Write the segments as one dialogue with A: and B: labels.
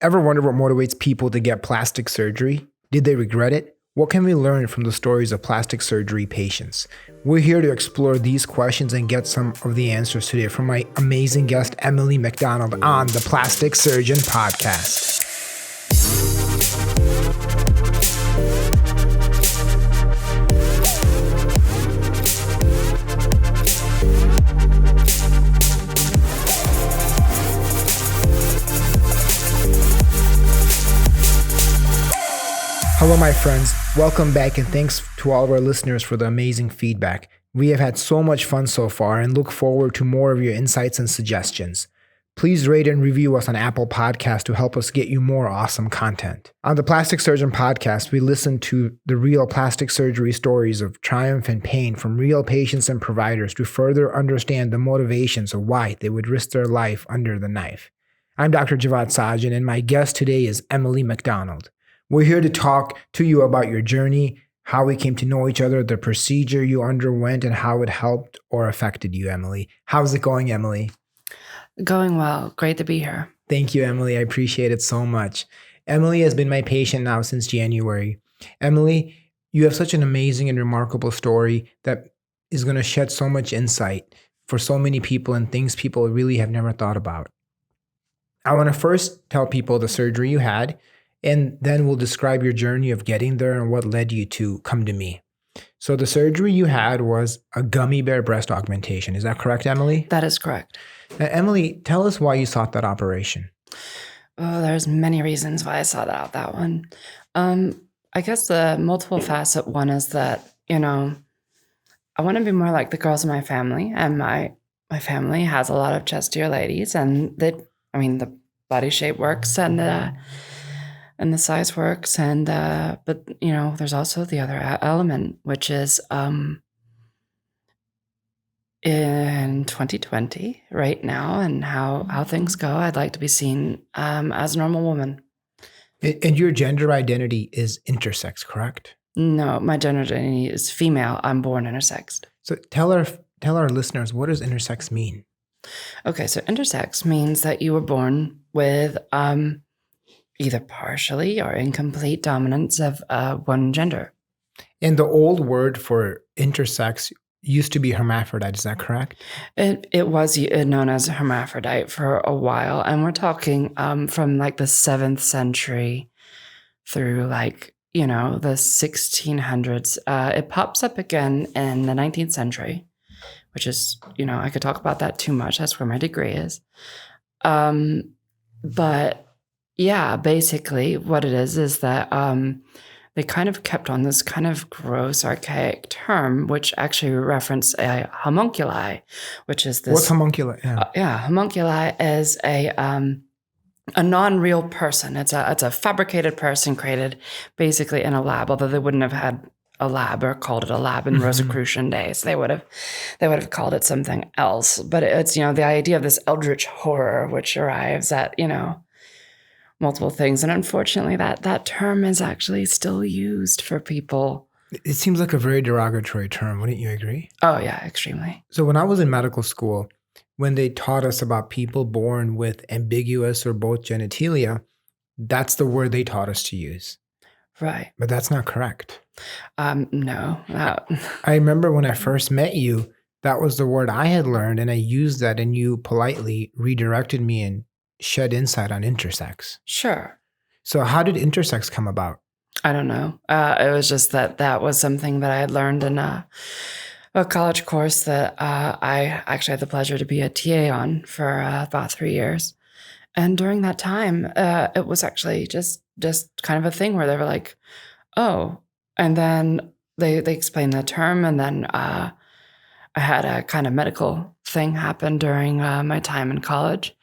A: Ever wonder what motivates people to get plastic surgery? Did they regret it? What can we learn from the stories of plastic surgery patients? We're here to explore these questions and get some of the answers today from my amazing guest, Emily MacDonald, on the Plastic Surgeon Podcast. Hello, my friends. Welcome back, and thanks to all of our listeners for the amazing feedback. We have had so much fun so far and look forward to more of your insights and suggestions. Please rate and review us on Apple Podcasts to help us get you more awesome content. On the Plastic Surgeon Podcast, we listen to the real plastic surgery stories of triumph and pain from real patients and providers to further understand the motivations of why they would risk their life under the knife. I'm Dr. Sajan, and my guest today is Emily MacDonald. We're here to talk to you about your journey, how we came to know each other, the procedure you underwent, and how it helped or affected you, Emily. How's it going, Emily?
B: Going well. Great to be here.
A: Thank you, Emily. I appreciate it so much. Emily has been my patient now since January. Emily, you have such an amazing and remarkable story that is going to shed so much insight for so many people and things people really have never thought about. I want to first tell people the surgery you had, and then we'll describe your journey of getting there and what led you to come to me. So the surgery you had was a gummy bear breast augmentation. Is that correct, Emily?
B: That is correct.
A: Now, Emily, tell us why you sought that operation.
B: Oh, there's many reasons why I sought out that one. I guess the multiple facet one is that, I want to be more like the girls in my family, and my family has a lot of chestier ladies, and the body shape works and the size works, and but there's also the other element, which is in 2020 right now, and how things go, I'd like to be seen as a normal woman.
A: And your gender identity is intersex, correct?
B: No, my gender identity is female. I'm born intersexed.
A: So tell our listeners, what does intersex mean?
B: Okay, so intersex means that you were born with either partially or incomplete dominance of one gender.
A: And the old word for intersex used to be hermaphrodite, is that correct?
B: It was known as hermaphrodite for a while, and we're talking from like the 7th century through the 1600s. It pops up again in the 19th century, which is, I could talk about that too much. That's where my degree is. But yeah, basically what it is that they kind of kept on this kind of gross, archaic term, which actually referenced a homunculi, which is this.
A: What's homunculi?
B: Homunculi is a non-real person. It's a fabricated person created basically in a lab, although they wouldn't have had a lab or called it a lab in Rosicrucian days. They would have called it something else. But it's, the idea of this eldritch horror, which arrives at, multiple things. And unfortunately, that term is actually still used for people.
A: It seems like a very derogatory term. Wouldn't you agree?
B: Oh, yeah, extremely.
A: So when I was in medical school, when they taught us about people born with ambiguous or both genitalia, that's the word they taught us to use.
B: Right.
A: But that's not correct.
B: No.
A: I remember when I first met you, that was the word I had learned, and I used that, and you politely redirected me and shed insight on intersex.
B: Sure.
A: So how did intersex come about?
B: I don't know. It was just that was something that I had learned in a college course that I actually had the pleasure to be a TA on for about 3 years. And during that time, it was actually just kind of a thing where they were like, oh, and then they explained the term, and then I had a kind of medical thing happen during my time in college.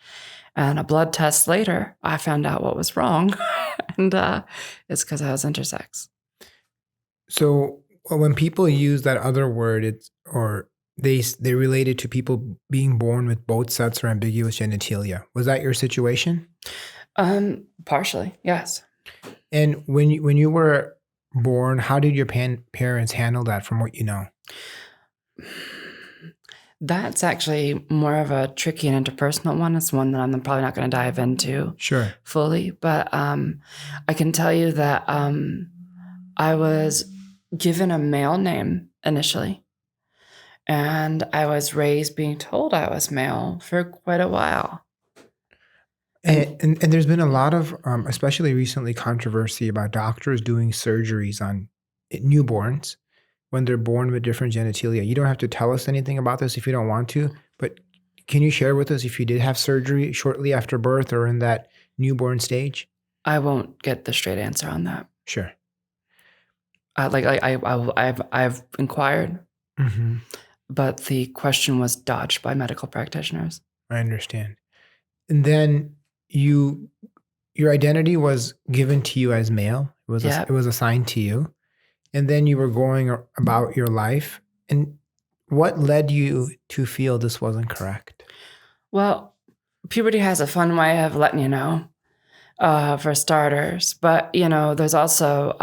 B: And a blood test later, I found out what was wrong, and it's because I was intersex.
A: So when people use that other word, they relate it to people being born with both sets or ambiguous genitalia. Was that your situation?
B: Partially, yes.
A: And when you were born, how did your parents handle that, from what you know?
B: That's actually more of a tricky and interpersonal one. It's one that I'm probably not going to dive into
A: Sure.
B: fully, but I can tell you that I was given a male name initially, and I was raised being told I was male for quite a while.
A: And there's been a lot of, especially recently, controversy about doctors doing surgeries on newborns when they're born with different genitalia. You don't have to tell us anything about this if you don't want to, but can you share with us if you did have surgery shortly after birth or in that newborn stage?
B: I won't get the straight answer on that.
A: Sure.
B: I've inquired,
A: Mm-hmm.
B: but the question was dodged by medical practitioners.
A: I understand. And then your identity was given to you as male. It was assigned to you. And then you were going about your life. And what led you to feel this wasn't correct?
B: Well, puberty has a fun way of letting you know, for starters. But, there's also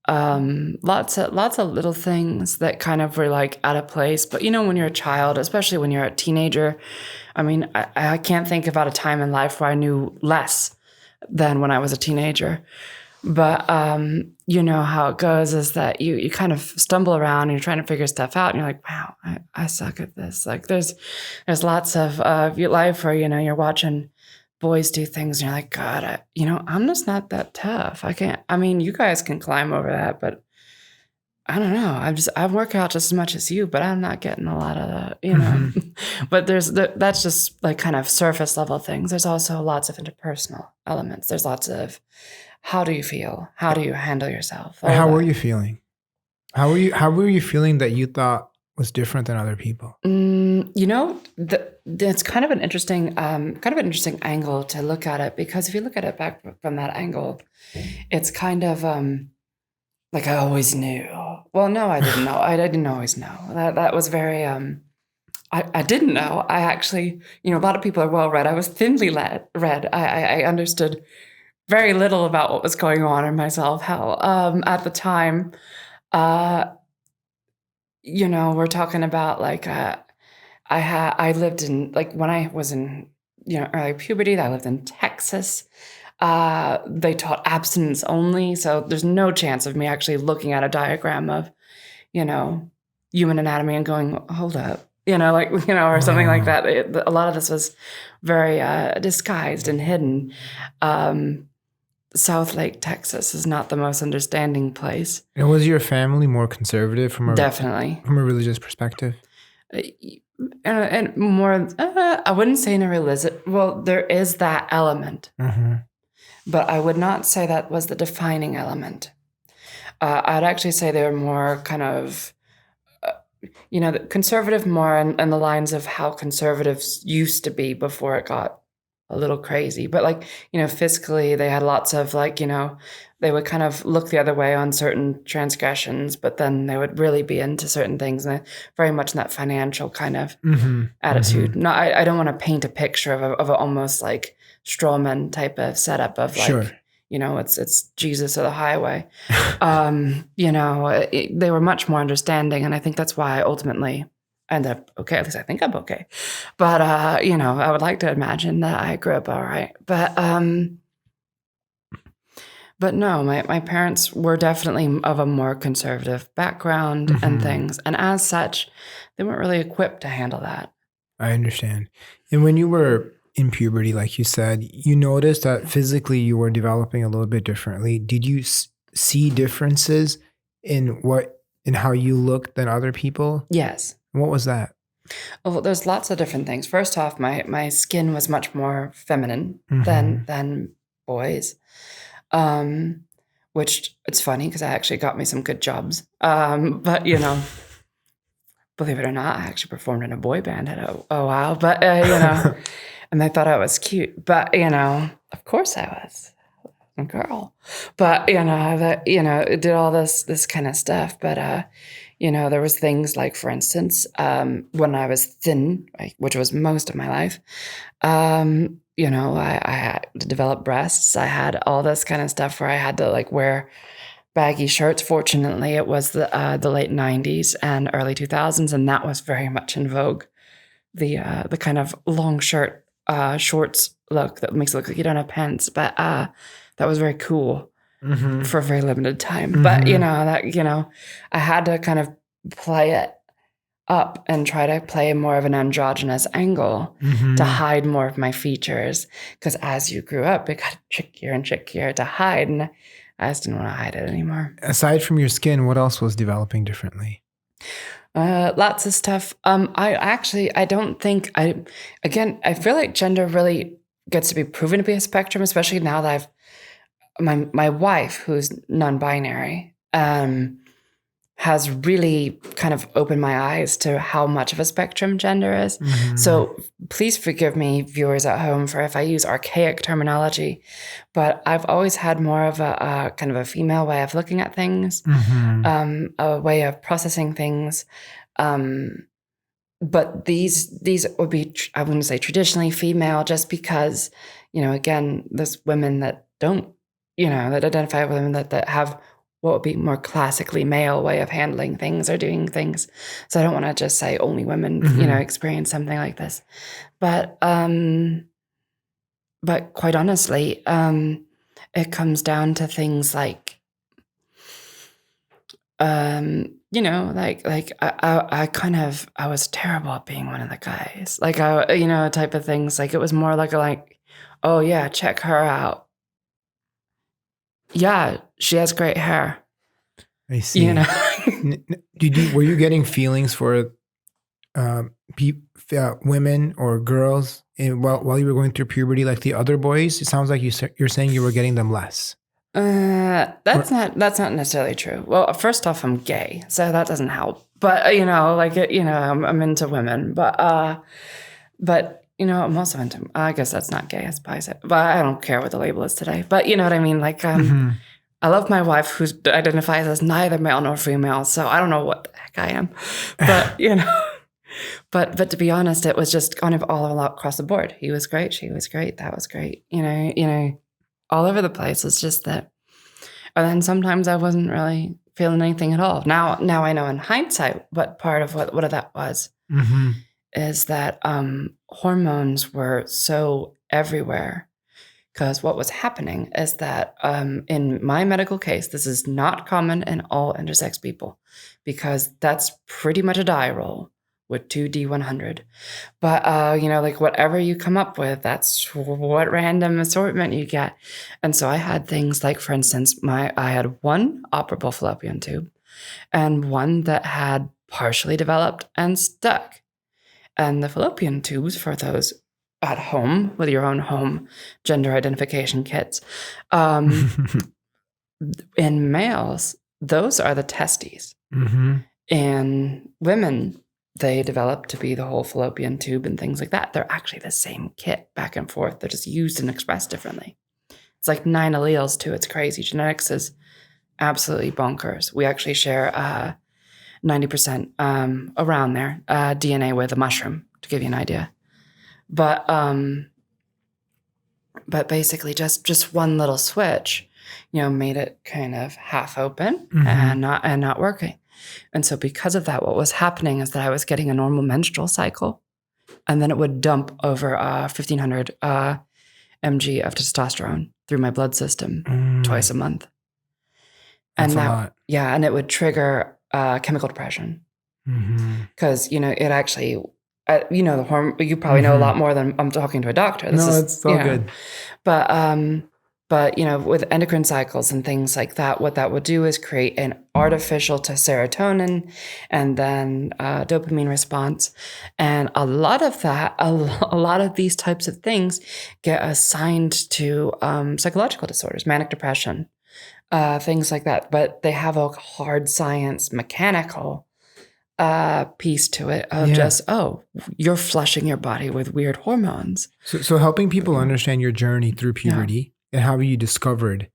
B: lots of little things that kind of were like out of place. But, when you're a child, especially when you're a teenager, I mean, I can't think about a time in life where I knew less than when I was a teenager. But you know how it goes is that you kind of stumble around and you're trying to figure stuff out and you're like, wow, I suck at this. Like there's lots of your life where, you're watching boys do things and you're like, God, I'm just not that tough. You guys can climb over that, but I don't know. I work out just as much as you, but I'm not getting a lot of that,
A: Mm-hmm.
B: But that's just like kind of surface level things. There's also lots of interpersonal elements. There's lots of how do you feel? How do you handle yourself?
A: How were you feeling? How were you feeling that you thought was different than other people?
B: It's kind of an interesting angle to look at it, because if you look at it back from that angle, it's kind of like I always knew. Well, no, I didn't know. I didn't always know. That was very. I didn't know. I actually, a lot of people are well read. I was thinly read. I understood very little about what was going on in myself. Hell, at the time, we're talking about like I lived in, like, when I was in early puberty, I lived in Texas. They taught abstinence only, so there's no chance of me actually looking at a diagram of human anatomy and going, hold up, or something like that. A lot of this was very disguised and hidden. South Lake, Texas is not the most understanding place.
A: And was your family more conservative
B: Definitely
A: from a religious perspective?
B: And more, I wouldn't say in a religious. Well, there is that element,
A: Mm-hmm.
B: but I would not say that was the defining element. I'd actually say they were more kind of, conservative, more in the lines of how conservatives used to be before it got a little crazy. But like, fiscally, they had lots of like, they would kind of look the other way on certain transgressions, but then they would really be into certain things, and very much in that financial kind of attitude.
A: Mm-hmm.
B: No, I don't want to paint a picture of a almost like strawman type of setup of like,
A: Sure.
B: it's Jesus or the highway. They were much more understanding, and I think that's why I ultimately ended up okay. At least I think I'm okay. But I would like to imagine that I grew up all right. But no, my parents were definitely of a more conservative background and things, and as such, they weren't really equipped to handle that.
A: I understand. And when you were in puberty, like you said, you noticed that physically you were developing a little bit differently. Did you see differences in how you looked than other people?
B: Yes.
A: What was that?
B: Well, there's lots of different things. First off, my skin was much more feminine than boys, which it's funny because I actually got me some good jobs. But believe it or not, I actually performed in a boy band at a while. But and they thought I was cute. But of course I was a girl. But it did all this kind of stuff. But there was things like, for instance, when I was thin, which was most of my life, I had to develop breasts. I had all this kind of stuff where I had to like wear baggy shirts. Fortunately, it was the late 90s and early 2000s, and that was very much in vogue. The kind of long shirt, shorts look that makes it look like you don't have pants, but that was very cool for a very limited time. But I had to kind of play it up and try to play more of an androgynous angle to hide more of my features, because as you grew up, it got trickier and trickier to hide, and I just didn't want to hide it anymore.
A: Aside from your skin, what else was developing differently?
B: Lots of stuff. I don't think I feel like gender really gets to be proven to be a spectrum, especially now that my wife, who's non-binary, has really kind of opened my eyes to how much of a spectrum gender is. So please forgive me, viewers at home, for if I use archaic terminology, but I've always had more of a kind of a female way of looking at things, a way of processing things. But these would be, I wouldn't say traditionally female, just because, again, there's women that don't, that identify with women that have what would be more classically male way of handling things or doing things. So I don't want to just say only women, experience something like this. But quite honestly, it comes down to things like, I was terrible at being one of the guys. Type of things. Like, it was more like, oh yeah, check her out. Yeah, she has great hair.
A: I see. Were you getting feelings for women or girls while you were going through puberty, like the other boys? It sounds like you're saying you were getting them less.
B: That's not necessarily true. Well, first off, I'm gay, so that doesn't help. But I'm into women. But I'm also into. I guess that's not gay, as I said. But I don't care what the label is today. But you know what I mean. Like, I love my wife, who identifies as neither male nor female. So I don't know what the heck I am. But But to be honest, it was just kind of all across the board. He was great. She was great. That was great. All over the place. It's just that. And then sometimes I wasn't really feeling anything at all. Now I know in hindsight what part of what that was is that hormones were so everywhere. Because what was happening is that in my medical case, this is not common in all intersex people, because that's pretty much a die roll with 2D100. But, whatever you come up with, that's what random assortment you get. And so I had things like, for instance, I had one operable fallopian tube and one that had partially developed and stuck. And the fallopian tubes, for those at home with your own home gender identification kits, in males, those are the testes. In women, they develop to be the whole fallopian tube and things like that. They're actually the same kit back and forth. They're just used and expressed differently. It's like 9 alleles too. It's crazy. Genetics is absolutely bonkers. We actually share 90% around there DNA with a mushroom, to give you an idea. But basically just one little switch, made it kind of half open and not working. And so because of that, what was happening is that I was getting a normal menstrual cycle, and then it would dump over 1,500 mg of testosterone through my blood system twice a month.
A: That's a lot.
B: Yeah, and it would trigger chemical depression. Because, it actually... the hormone, you probably know a lot more than I'm talking to a doctor.
A: It's all good.
B: But with endocrine cycles and things like that, what that will do is create an artificial to serotonin and then dopamine response. And a lot of these types of things get assigned to psychological disorders, manic depression, things like that. But they have a hard science, mechanical piece to it of just, you're flushing your body with weird hormones.
A: So helping people understand your journey through puberty and how you discovered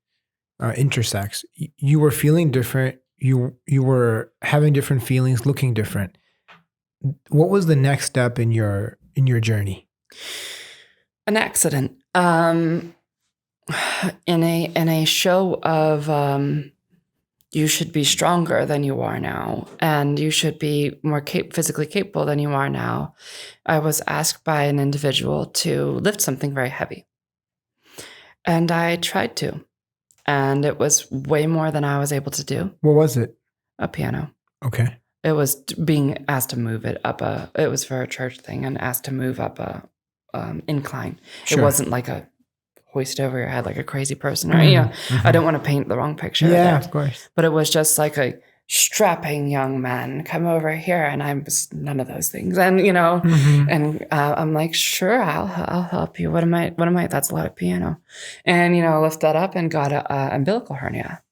A: intersex. You were feeling different. You were having different feelings, looking different. What was the next step in your journey?
B: An accident. In a show of you should be stronger than you are now, and you should be more physically capable than you are now. I was asked by an individual to lift something very heavy. And I tried to. And it was way more than I was able to do.
A: What was it?
B: A piano.
A: Okay.
B: It was being asked to move it up it was for a church thing and asked to move up a incline.
A: Sure.
B: It wasn't like a hoist over your head like a crazy person. Or, I don't want to paint the wrong picture.
A: Yeah, of course.
B: But it was just like a strapping young man, come over here. And I was none of those things. And, and I'm like, sure, I'll help you. What am I? That's a lot of piano. And, lift that up and got a umbilical hernia.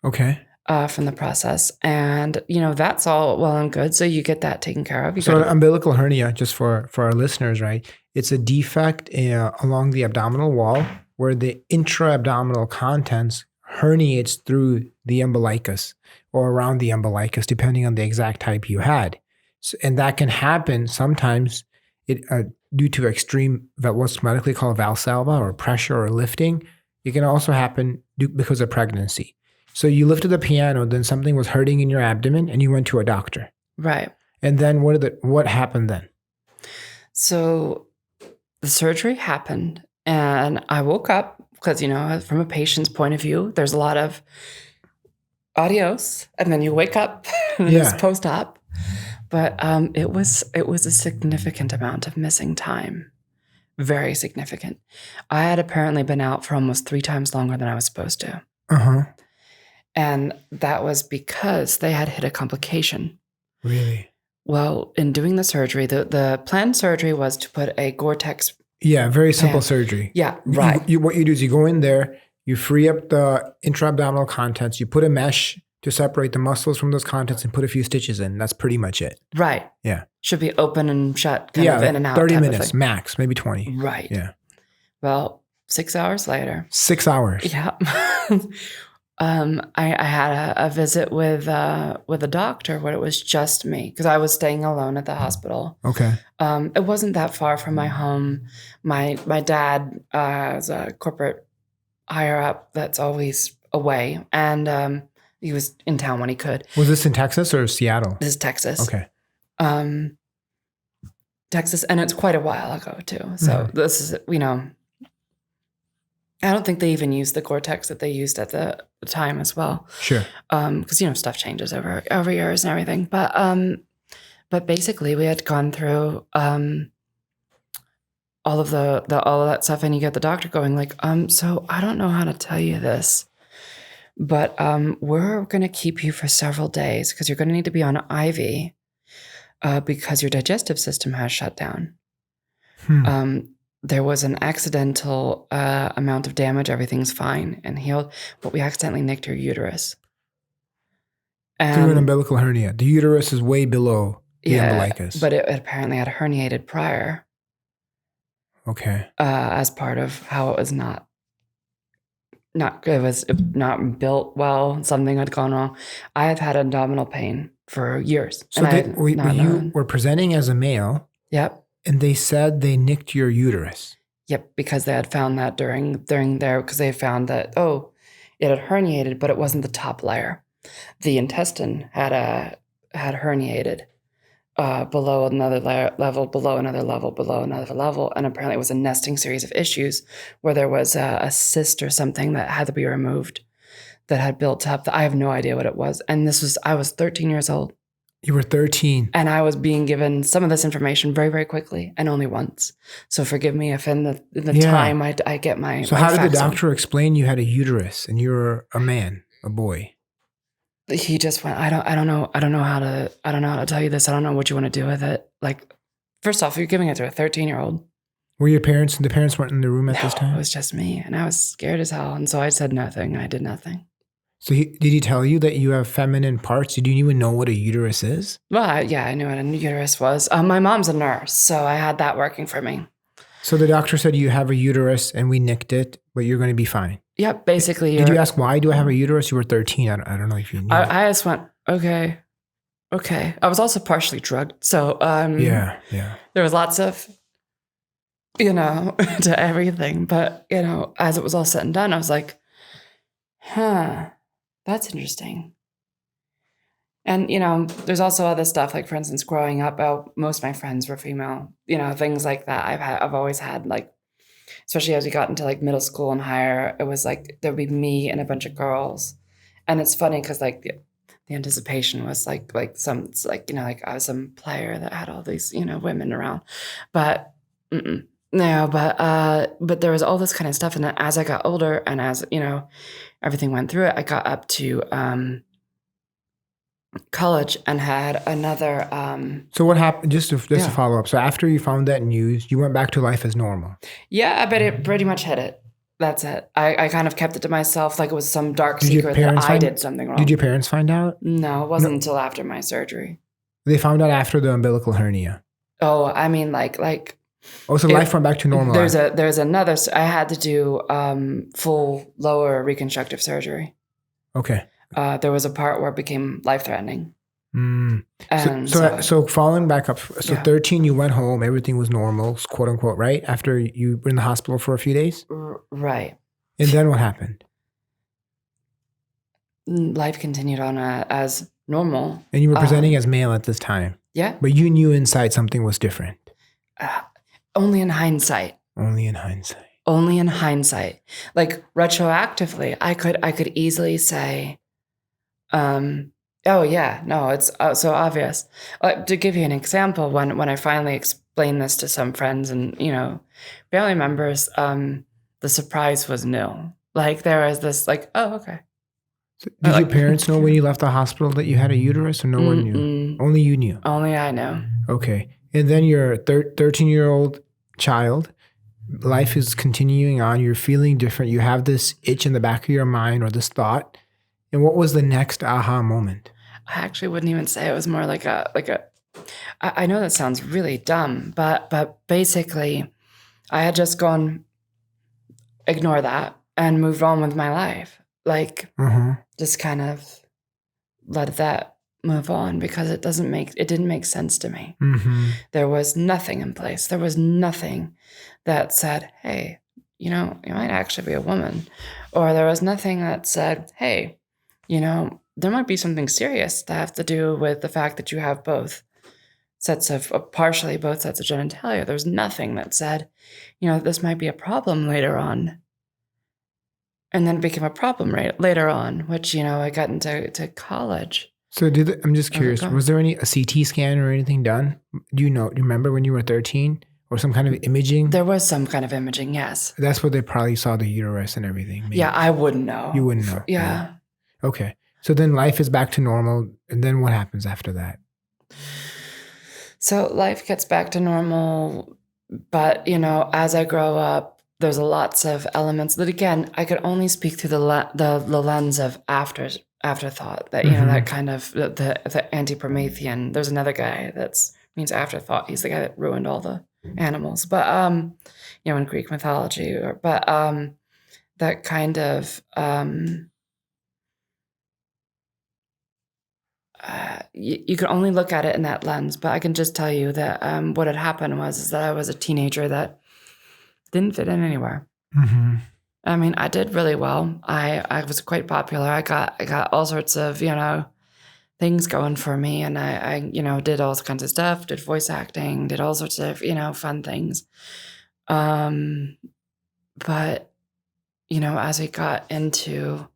A: Okay.
B: From the process. And, that's all well and good. So you get that taken care of.
A: So umbilical hernia, just for our listeners, right? It's a defect along the abdominal wall where the intra-abdominal contents herniates through the umbilicus or around the umbilicus, depending on the exact type you had. So, and that can happen sometimes due to extreme, what's medically called Valsalva or pressure or lifting. It can also happen because of pregnancy. So you lifted the piano, then something was hurting in your abdomen and you went to a doctor.
B: Right.
A: And then what happened then?
B: So the surgery happened and I woke up because, from a patient's point of view, there's a lot of adios and then you wake up and it's post-op. But it was a significant amount of missing time. Very significant. I had apparently been out for almost 3 times longer than I was supposed to.
A: Uh-huh.
B: And that was because they had hit a complication.
A: Really?
B: Well, in doing the surgery, the planned surgery was to put a Gore-Tex.
A: Yeah, very simple surgery.
B: Yeah, right.
A: What you do is you go in there, you free up the intra-abdominal contents, you put a mesh to separate the muscles from those contents and put a few stitches in. That's pretty much it.
B: Right.
A: Yeah.
B: Should be open and shut, kind of in and out.
A: 30 minutes max, maybe 20.
B: Right.
A: Yeah.
B: Well, 6 hours later.
A: 6 hours.
B: Yeah. I had a visit with a doctor where it was just me because I was staying alone at the hospital.
A: Okay.
B: It wasn't that far from my home. My dad is a corporate higher up that's always away, and he was in town when he could.
A: Was this in Texas or Seattle?
B: This is Texas.
A: Okay.
B: Texas, and it's quite a while ago too. So this is, I don't think they even used the Gore-Tex that they used at the time as well.
A: Sure.
B: Because stuff changes over years and everything. But basically we had gone through all of that stuff, and you get the doctor going like, so I don't know how to tell you this, but we're gonna keep you for several days because you're gonna need to be on IV because your digestive system has shut down. There was an accidental amount of damage. Everything's fine and healed, but we accidentally nicked your uterus.
A: Through an umbilical hernia. The uterus is way below the umbilicus.
B: But it apparently had herniated prior.
A: Okay.
B: As part of how it was not built well. Something had gone wrong. I have had abdominal pain for years.
A: So you were presenting as a male.
B: Yep.
A: And they said they nicked your uterus.
B: Yep, because they had found that during there, because they found that, it had herniated, but it wasn't the top layer. The intestine had herniated below another level, below another level, below another level. And apparently it was a nesting series of issues where there was a cyst or something that had to be removed that had built up. I have no idea what it was. And I was 13 years old.
A: You were 13.
B: And I was being given some of this information very, very quickly and only once. So forgive me if in the time I get my
A: So how did the doctor explain you had a uterus and you're a man, a boy?
B: He just went, I don't know how to tell you this. I don't know what you want to do with it. Like, first off, you're giving it to a 13-year-old.
A: Were your parents, the parents weren't in the room at this time?
B: It was just me. And I was scared as hell. And so I said nothing. I did nothing.
A: So did he tell you that you have feminine parts? Did you even know what a uterus is?
B: Well, I knew what a uterus was. My mom's a nurse, so I had that working for me.
A: So the doctor said you have a uterus and we nicked it, but you're going to be fine.
B: Yep, basically.
A: Did you ask why do I have a uterus? You were 13. I don't know if you knew.
B: I just went, okay. I was also partially drugged. So
A: yeah.
B: There was lots of, to everything. But, as it was all said and done, I was like, That's interesting. And, there's also other stuff, like, for instance, growing up, most of my friends were female, things like that. I've always had, like, especially as we got into, like, middle school and higher, it was like there'd be me and a bunch of girls. And it's funny because, like, the anticipation was like some, it's like, like I was some player that had all these, women around. But no, but there was all this kind of stuff. And then as I got older and as, everything went through it, I got up to college and had another.
A: So what happened? Just to follow up. So after you found that news, you went back to life as normal.
B: Yeah, but it pretty much hit it. That's it. I kind of kept it to myself, like it was some dark secret that I did something wrong.
A: Did your parents find out?
B: No, it wasn't until after my surgery.
A: They found out after the umbilical hernia.
B: Oh, I mean, like.
A: Oh, so life went back to normal.
B: There's another. I had to do full lower reconstructive surgery.
A: Okay.
B: There was a part where it became life-threatening.
A: So following back up, 13, you went home, everything was normal, quote unquote, right? After you were in the hospital for a few days?
B: Right.
A: And then what happened?
B: Life continued on as normal.
A: And you were presenting as male at this time?
B: Yeah.
A: But you knew inside something was different?
B: Only in hindsight.
A: Only in hindsight.
B: Only in hindsight. Like retroactively, I could easily say, oh yeah, no, it's so obvious. To give you an example, when I finally explained this to some friends and family members, the surprise was nil. Like there was this, like, oh okay.
A: So did your parents know when you left the hospital that you had a uterus, or no one knew? Only you knew.
B: Only I know.
A: Okay, and then your 13-year-old child. Life is continuing on. You're feeling different. You have this itch in the back of your mind, or this thought. And what was the next aha moment?
B: I actually wouldn't even say it was more like a. I know that sounds really dumb, but basically, I had just gone, ignore that and moved on with my life. Like, just kind of let that move on because it didn't make sense to me. There was nothing in place. There was nothing that said, hey, you might actually be a woman. Or there was nothing that said, hey, there might be something serious that have to do with the fact that you have partially both sets of genitalia. There's nothing that said, this might be a problem later on. And then it became a problem later on, which, I got into college.
A: So I'm just curious, was there a CT scan or anything done? Do you remember when you were 13? Or some kind of imaging?
B: There was some kind of imaging, yes.
A: That's where they probably saw the uterus and everything. Maybe.
B: Yeah, I wouldn't know.
A: You wouldn't know.
B: Yeah.
A: Okay. So then life is back to normal. And then what happens after that?
B: So life gets back to normal. But, as I grow up, there's lots of elements that, again, I could only speak through the lens of afterthought. That, that kind of, the anti-Promethean. There's another guy means afterthought. He's the guy that ruined all the animals, but in Greek mythology, that kind of you can only look at it in that lens. But I can just tell you that what had happened is that I was a teenager that didn't fit in anywhere. I mean, I did really well. I was quite popular. I got all sorts of things going for me, and I did all kinds of stuff, did voice acting, did all sorts of fun things, but as we got into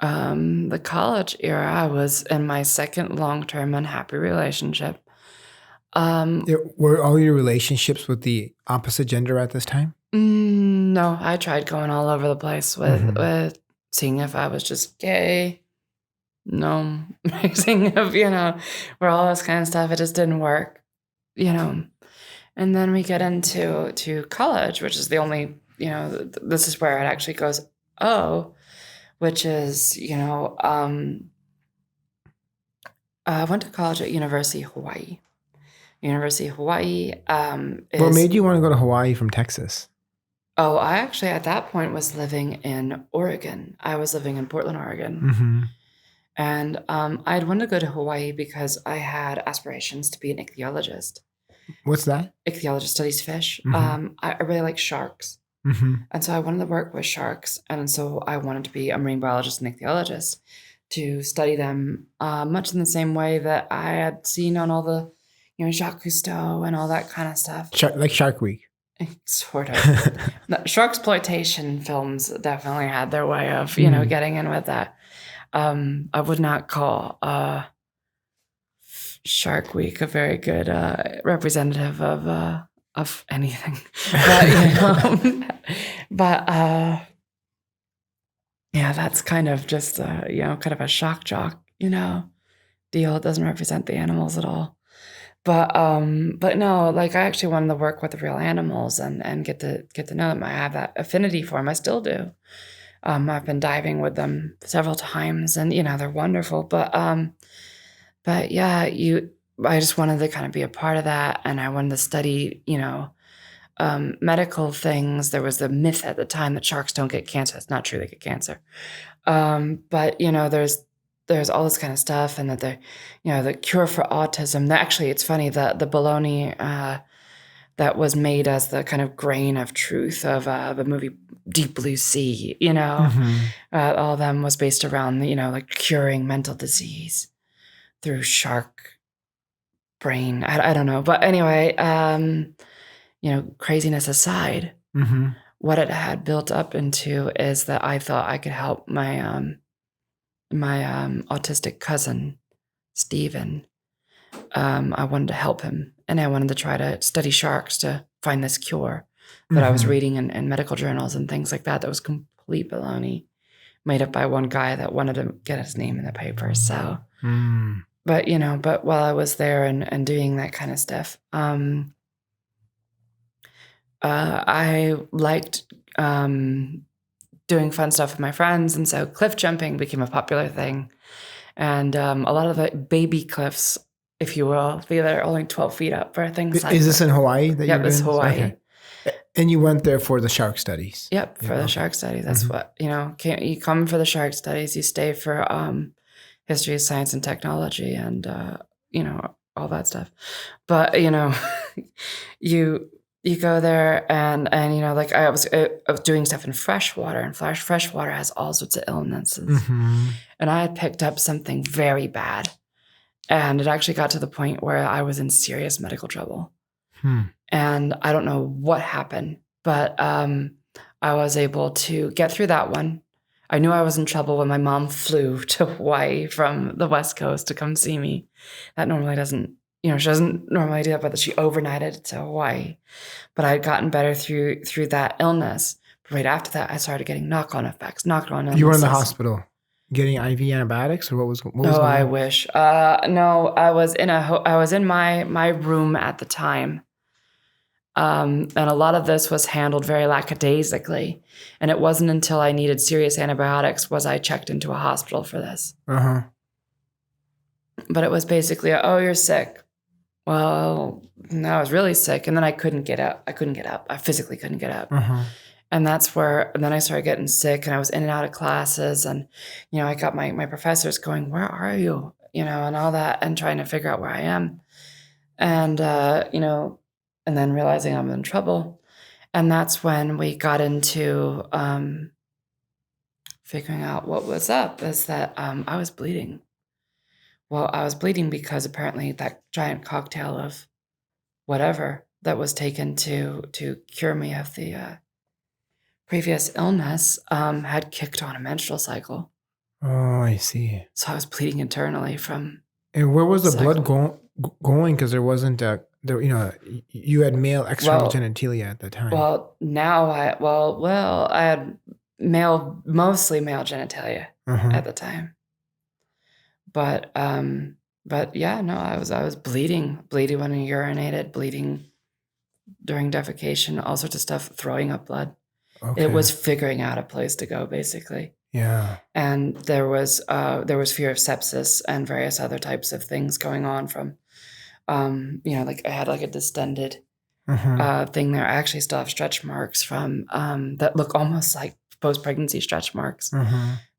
B: the college era, I was in my second long-term unhappy relationship.
A: Were all your relationships with the opposite gender at this time?
B: No, I tried going all over the place with seeing if I was just gay. No, mixing of, where all this kind of stuff, it just didn't work, And then we get into college, which is the only, this is where it actually goes, which is, I went to college at University of Hawaii.
A: What made you want to go to Hawaii from Texas?
B: Oh, I actually, at that point, was living in Oregon. I was living in Portland, Oregon. And I'd wanted to go to Hawaii because I had aspirations to be an ichthyologist.
A: What's that?
B: Ichthyologist, studies fish. I really like sharks. And so I wanted to work with sharks. And so I wanted to be a marine biologist and ichthyologist to study them much in the same way that I had seen on all the, Jacques Cousteau and all that kind of stuff.
A: Like Shark Week.
B: Sort of. Sharksploitation films definitely had their way of, getting in with that. I would not call Shark Week a very good representative of anything. But, yeah, that's kind of just, kind of a shock jock, deal. It doesn't represent the animals at all. But no, like I actually wanted to work with the real animals and get to know them. I have that affinity for them. I still do. I've been diving with them several times, and they're wonderful. But yeah, I just wanted to kind of be a part of that, and I wanted to study, medical things. There was the myth at the time that sharks don't get cancer. It's not true; they get cancer. But there's all this kind of stuff, and that the cure for autism. Actually, it's funny that the baloney that was made as the kind of grain of truth of the movie Deep Blue Sea, all of them was based around like curing mental disease through shark brain. I don't know, but anyway, craziness aside, what it had built up into is that I thought I could help my autistic cousin, Stephen. I wanted to help him, and I wanted to try to study sharks to find this cure that I was reading in medical journals and things like that. That was complete baloney, made up by one guy that wanted to get his name in the paper. So, but while I was there and doing that kind of stuff, I liked doing fun stuff with my friends, and so cliff jumping became a popular thing. And a lot of the baby cliffs, if you will, they're only 12 feet up for things like.
A: Is this in Hawaii?
B: Yep, it's Hawaii. Okay.
A: And you went there for the shark studies.
B: Yep, for the shark studies. That's what you come for the shark studies. You stay for history of science and technology, and all that stuff. But you go there and like I was doing stuff in freshwater, and freshwater has all sorts of illnesses. And I had picked up something very bad, and it actually got to the point where I was in serious medical trouble. And I don't know what happened, but I was able to get through that one. I knew I was in trouble when my mom flew to Hawaii from the West Coast to come see me. That normally doesn't, she doesn't normally do that, but she overnighted to Hawaii. But I had gotten better through that illness. But right after that, I started getting knock-on effects, knock-on illnesses.
A: You were in the hospital getting IV antibiotics, or what was
B: no, I wish. No, I was in my room at the time. And a lot of this was handled very lackadaisically. And it wasn't until I needed serious antibiotics was I checked into a hospital for this. But it was basically, oh, you're sick. Well, no, I was really sick. And then I couldn't get up. I physically couldn't get up. And that's where, and then I started getting sick, and I was in and out of classes. And, I got my professors going, where are you? And all that, and trying to figure out where I am. And, and then realizing I'm in trouble. And that's when we got into figuring out what was up, is that I was bleeding. Well, I was bleeding because apparently that giant cocktail of whatever that was taken to cure me of the previous illness had kicked on a menstrual cycle.
A: Oh, I see.
B: So I was bleeding internally from.
A: And where was the blood going? Because there wasn't you had male external genitalia at the time.
B: Well, now I had mostly male genitalia at the time. But yeah, no, I was bleeding when I urinated, bleeding during defecation, all sorts of stuff, throwing up blood. Okay. It was figuring out a place to go, basically.
A: Yeah.
B: And there was fear of sepsis and various other types of things going on from, like I had like a distended thing there. I actually still have stretch marks from that look almost like post-pregnancy stretch marks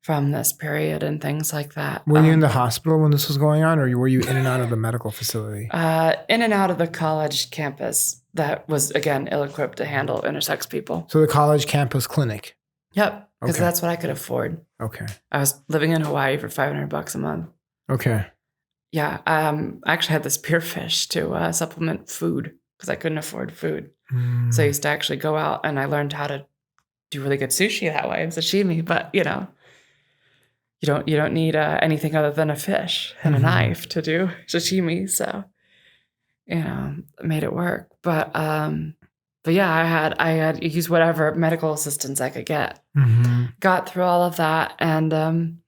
B: from this period and things like that.
A: Were you in the hospital when this was going on, or were you in and out of the medical facility?
B: In and out of the college campus. that was, again, ill-equipped to handle intersex people.
A: So the college campus clinic.
B: Yep, because
A: Okay.
B: that's what I could afford.
A: Okay.
B: I was living in Hawaii for $500 a month.
A: Okay.
B: Yeah, I actually had this spearfish to supplement food because I couldn't afford food. So I used to actually go out and I learned how to do really good sushi that way and sashimi. But you don't need anything other than a fish and a knife to do sashimi. So it made it work. But yeah, I had used whatever medical assistance I could get. Got through all of that and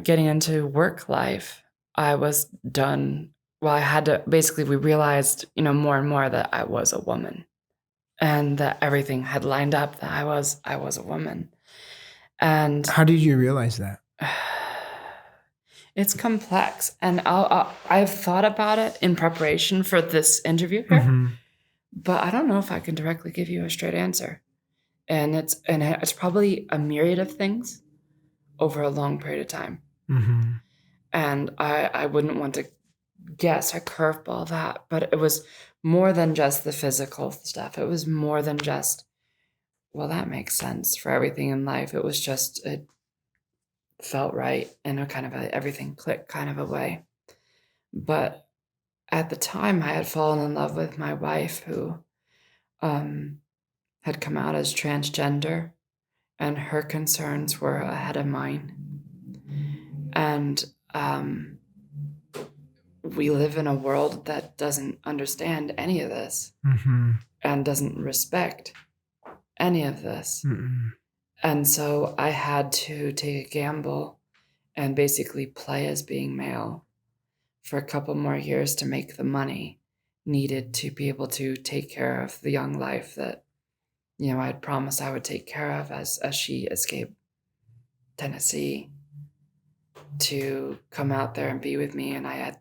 B: getting into work life, I was done. Well, I had to, basically, we realized, more and more that I was a woman and that everything had lined up that I was a woman. And
A: how did you realize that?
B: It's complex. And I've thought about it in preparation for this interview here, but I don't know if I can directly give you a straight answer. And it's probably a myriad of things over a long period of time. And I wouldn't want to guess or curveball that, but it was more than just the physical stuff. It was more than just, well, that makes sense for everything in life. It was just, it felt right in a kind of everything clicked kind of a way. But at the time, I had fallen in love with my wife who had come out as transgender, and her concerns were ahead of mine. And we live in a world that doesn't understand any of this and doesn't respect any of this. And so I had to take a gamble and basically play as being male for a couple more years to make the money needed to be able to take care of the young life that, I had promised I would take care of as she escaped Tennessee to come out there and be with me. And I had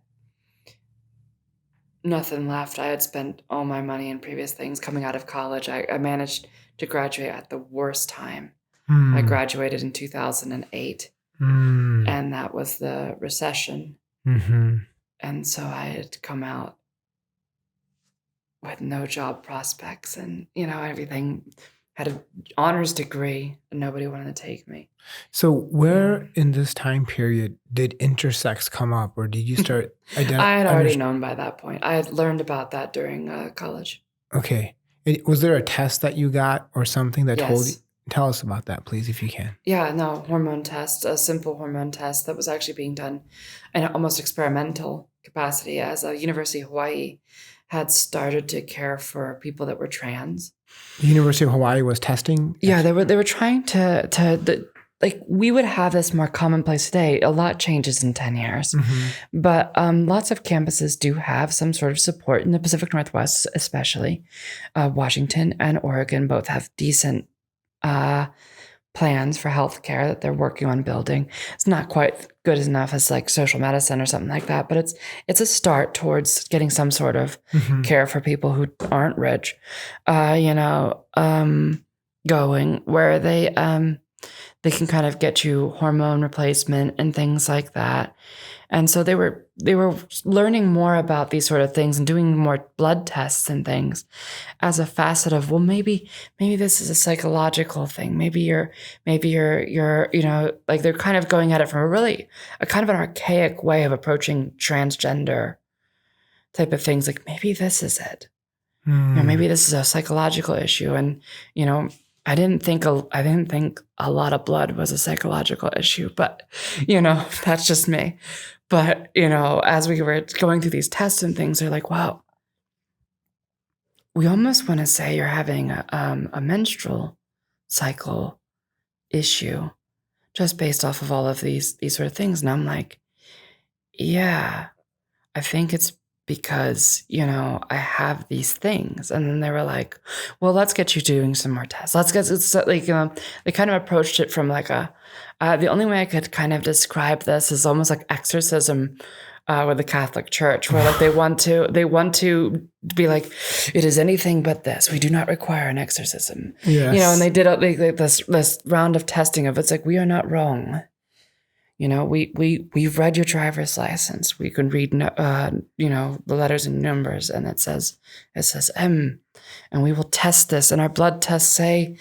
B: nothing left. I had spent all my money in previous things. Coming out of college, I managed to graduate at the worst time. I graduated in 2008, and that was the recession. And so I had come out with no job prospects and, everything. Had an honors degree and nobody wanted to take me.
A: So where in this time period did intersex come up, or did you start identifying?
B: I had already known by that point. I had learned about that during college.
A: Okay. Was there a test that you got or something that
B: Yes.
A: told you? Tell us about that, please, if you can.
B: Yeah, no, hormone test, a simple hormone test that was actually being done in an almost experimental capacity as a University of Hawaii had started to care for people that were trans.
A: The University of Hawaii was testing?
B: Yeah, they were trying to like, we would have this more commonplace today. A lot changes in 10 years. But lots of campuses do have some sort of support in the Pacific Northwest, especially. Washington and Oregon both have decent plans for healthcare that they're working on building. It's not quite good enough as like social medicine or something like that, but it's a start towards getting some sort of care for people who aren't rich, going where they can kind of get you hormone replacement and things like that. And so they were learning more about these sort of things and doing more blood tests and things as a facet of, well, maybe this is a psychological thing. Maybe you're, like they're kind of going at it from a kind of an archaic way of approaching transgender type of things. Like maybe this is it. Maybe this is a psychological issue. And, I didn't think a lot of blood was a psychological issue, but, that's just me. But, as we were going through these tests and things, they're like, wow, we almost want to say you're having a menstrual cycle issue just based off of all of these sort of things. And I'm like, yeah, I think it's because, I have these things. And then they were like, well, let's get you doing some more tests. They kind of approached it from like the only way I could kind of describe this is almost like exorcism with the Catholic Church, where like they want to be like, it is anything but this. We do not require an exorcism.
A: Yes.
B: And they did this round of testing of it's like, we are not wrong. we've read your driver's license. We can read, the letters and numbers, and it says M, and we will test this, and our blood tests say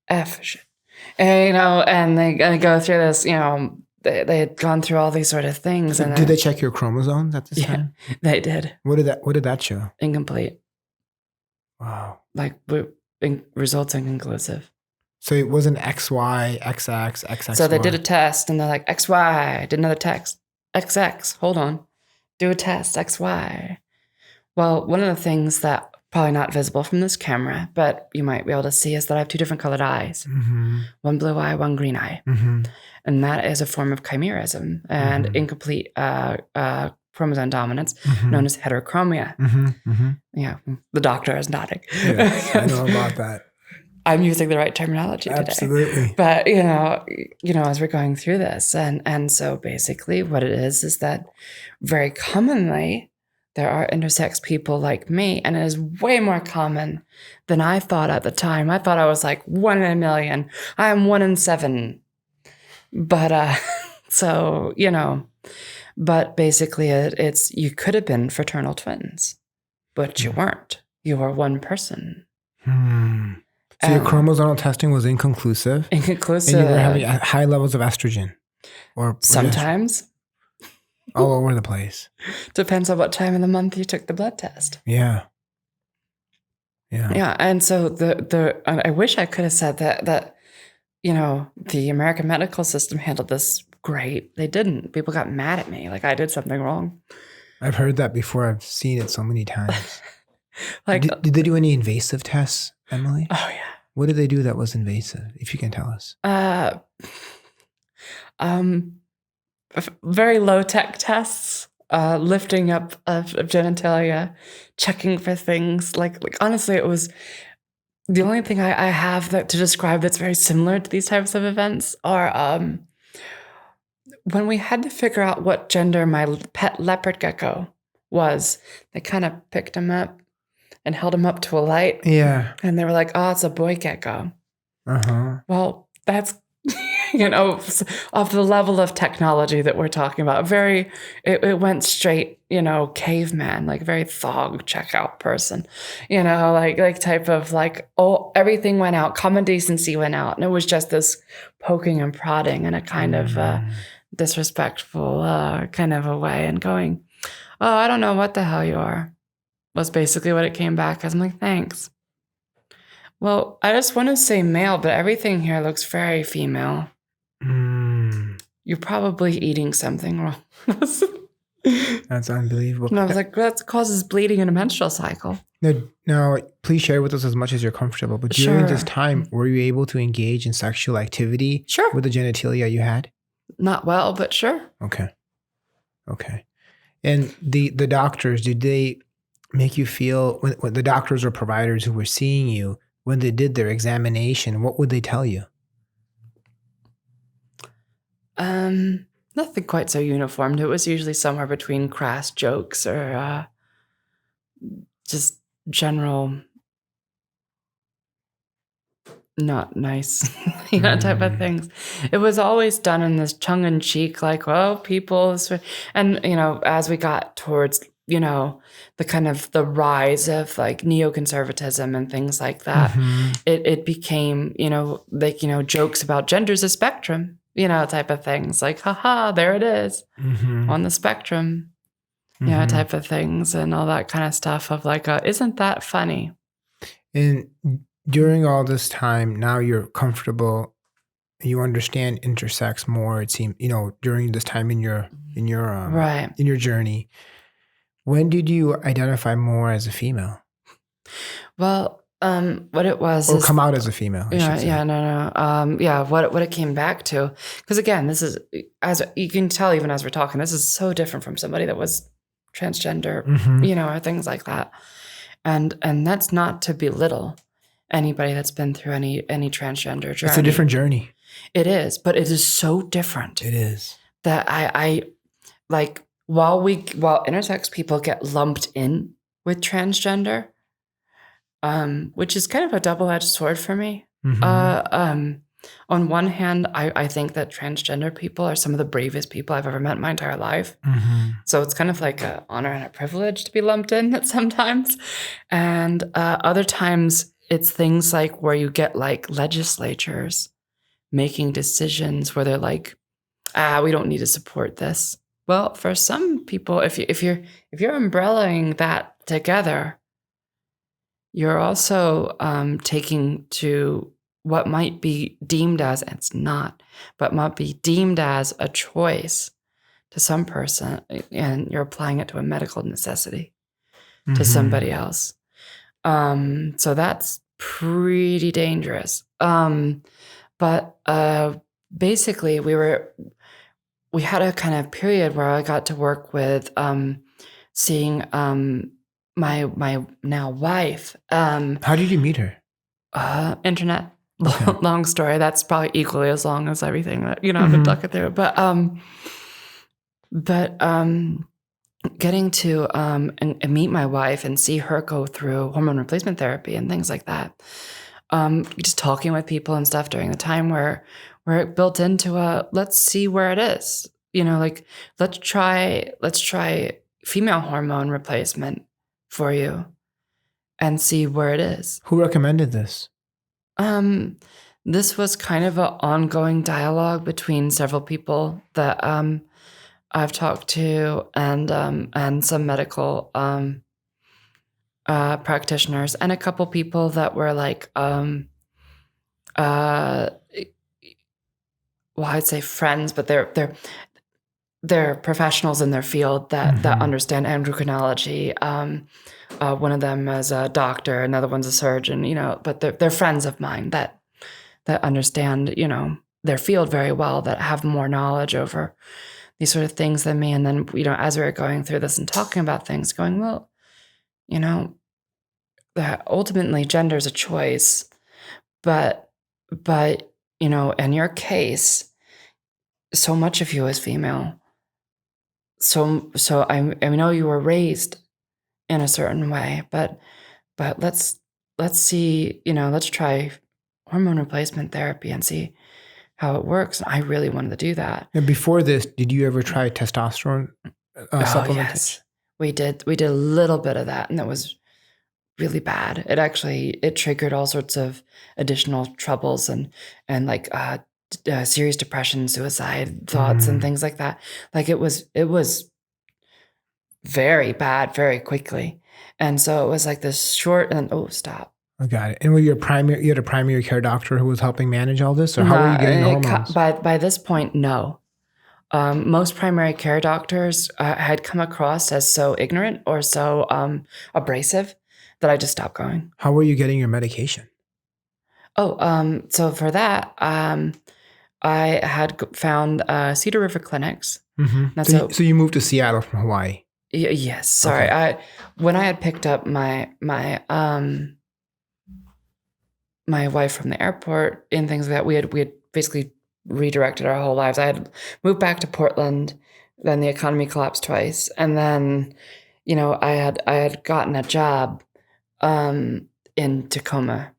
B: F. And, and they go through this, they had gone through all these sort of things.
A: So
B: and
A: did they check your chromosomes at this time?
B: They did.
A: What did that show?
B: Incomplete.
A: Wow.
B: Like results inconclusive.
A: So it wasn't XY, XX, XXY.
B: So they did a test and they're like, XY, did another text. XX, hold on. Do a test, XY. Well, one of the things that probably not visible from this camera, but you might be able to see is that I have 2 different colored eyes.
A: Mm-hmm.
B: One blue eye, one green eye.
A: Mm-hmm.
B: And that is a form of chimerism and
A: Mm-hmm.
B: incomplete chromosome dominance,
A: Mm-hmm.
B: known as heterochromia.
A: Mm-hmm. Mm-hmm.
B: Yeah, the doctor is nodding.
A: Yes, I know about that.
B: I'm using the right terminology today.
A: Absolutely.
B: But, as we're going through this, and so basically what it is that very commonly there are intersex people like me, and it is way more common than I thought at the time. I thought I was like 1 in a million. I am 1 in 7. But, but basically it's, you could have been fraternal twins, but you weren't. You were one person.
A: So your chromosomal testing was inconclusive?
B: Inconclusive.
A: And you were having high levels of estrogen? Or
B: sometimes.
A: All over the place.
B: Depends on what time of the month you took the blood test.
A: Yeah.
B: Yeah. And so I wish I could have said that the American medical system handled this great. They didn't. People got mad at me like I did something wrong.
A: I've heard that before. I've seen it so many times.
B: Like,
A: did they do any invasive tests, Emily?
B: Oh yeah.
A: What did they do that was invasive, if you can tell us?
B: Very low tech tests, lifting up of genitalia, checking for things. Like honestly, it was the only thing I have to describe that's very similar to these types of events are when we had to figure out what gender my pet leopard gecko was. They kind of picked him up and held him up to a light. Yeah. And they were like, oh, it's a boy gecko. Uh-huh. Well, that's, of the level of technology that we're talking about. It went straight, caveman, like very thug checkout person, like type of like, oh, everything went out. Common decency went out. And it was just this poking and prodding in a kind of disrespectful kind of a way and going, oh, I don't know what the hell you are. Was basically what it came back as. I'm like, thanks. Well, I just want to say male, but everything here looks very female. You're probably eating something wrong.
A: That's unbelievable.
B: And I was like, that causes bleeding in a menstrual cycle.
A: Now, please share with us as much as you're comfortable. But during this time, were you able to engage in sexual activity with the genitalia you had?
B: Not well, but sure.
A: Okay. And the doctors, did they make you feel, when the doctors or providers who were seeing you, when they did their examination, what would they tell you?
B: Nothing quite so uniformed. It was usually somewhere between crass jokes or just general not nice, type of things. It was always done in this tongue-in-cheek, like, well, people, and, as we got towards, the kind of the rise of like neoconservatism and things like that, it became, jokes about gender's a spectrum, type of things, like, haha, there it is on the spectrum, type of things and all that kind of stuff of like, isn't that funny? And
A: during all this time, now you're comfortable, you understand intersex more, it seems, during this time in your journey. When did you identify more as a female?
B: Well, what it was,
A: or come out as a female.
B: What it came back to, because again, this is, as you can tell, even as we're talking, this is so different from somebody that was transgender, or things like that, and that's not to belittle anybody that's been through any transgender journey.
A: It's a different journey.
B: It is, but it is so different.
A: It is
B: that I like. While intersex people get lumped in with transgender, which is kind of a double-edged sword for me. On one hand, I think that transgender people are some of the bravest people I've ever met in my entire life.
A: Mm-hmm.
B: So it's kind of like an honor and a privilege to be lumped in at sometimes. And other times it's things like where you get like legislatures making decisions where they're like, we don't need to support this. Well, for some people, if you're umbrellaing that together, you're also taking to what might be deemed as, it's not, but might be deemed as a choice to some person, and you're applying it to a medical necessity to somebody else. So that's pretty dangerous. But basically, we had a kind of period where I got to work with seeing my now wife.
A: How did you meet her?
B: Internet.
A: Okay.
B: Long story. That's probably equally as long as everything that I've been talking through. But getting to and meet my wife and see her go through hormone replacement therapy and things like that. Just talking with people and stuff during the time where it built into let's see where it is. Like let's try female hormone replacement for you and see where it is.
A: Who recommended this?
B: This was kind of an ongoing dialogue between several people that I've talked to and some medical practitioners and a couple people that were like well, I'd say friends, but they're professionals in their field that understand endocrinology. One of them is a doctor, another one's a surgeon, but they're friends of mine that understand, their field very well, that have more knowledge over these sort of things than me. And then, as we were going through this and talking about things, going, well, that ultimately gender is a choice, but in your case, so much of you is female. So I know you were raised in a certain way, but let's see, let's try hormone replacement therapy and see how it works. And I really wanted to do that.
A: And before this, did you ever try testosterone supplementation?
B: Yes, we did a little bit of that, and that was really bad. It triggered all sorts of additional troubles and like serious depression, suicide thoughts, and things like that. Like it was very bad very quickly. And so it was like this short and stop.
A: I got it. And were you had a primary care doctor who was helping manage all this, or how were you getting the hormones?
B: By this point, no. Most primary care doctors had come across as so ignorant or so abrasive that I just stopped going.
A: How were you getting your medication?
B: So for that, I had found Cedar River clinics.
A: So you moved to Seattle from Hawaii.
B: Yes. Sorry. Okay. When I had picked up my wife from the airport and things like that, we had basically redirected our whole lives. I had moved back to Portland, then the economy collapsed twice, and then I had gotten a job in Tacoma,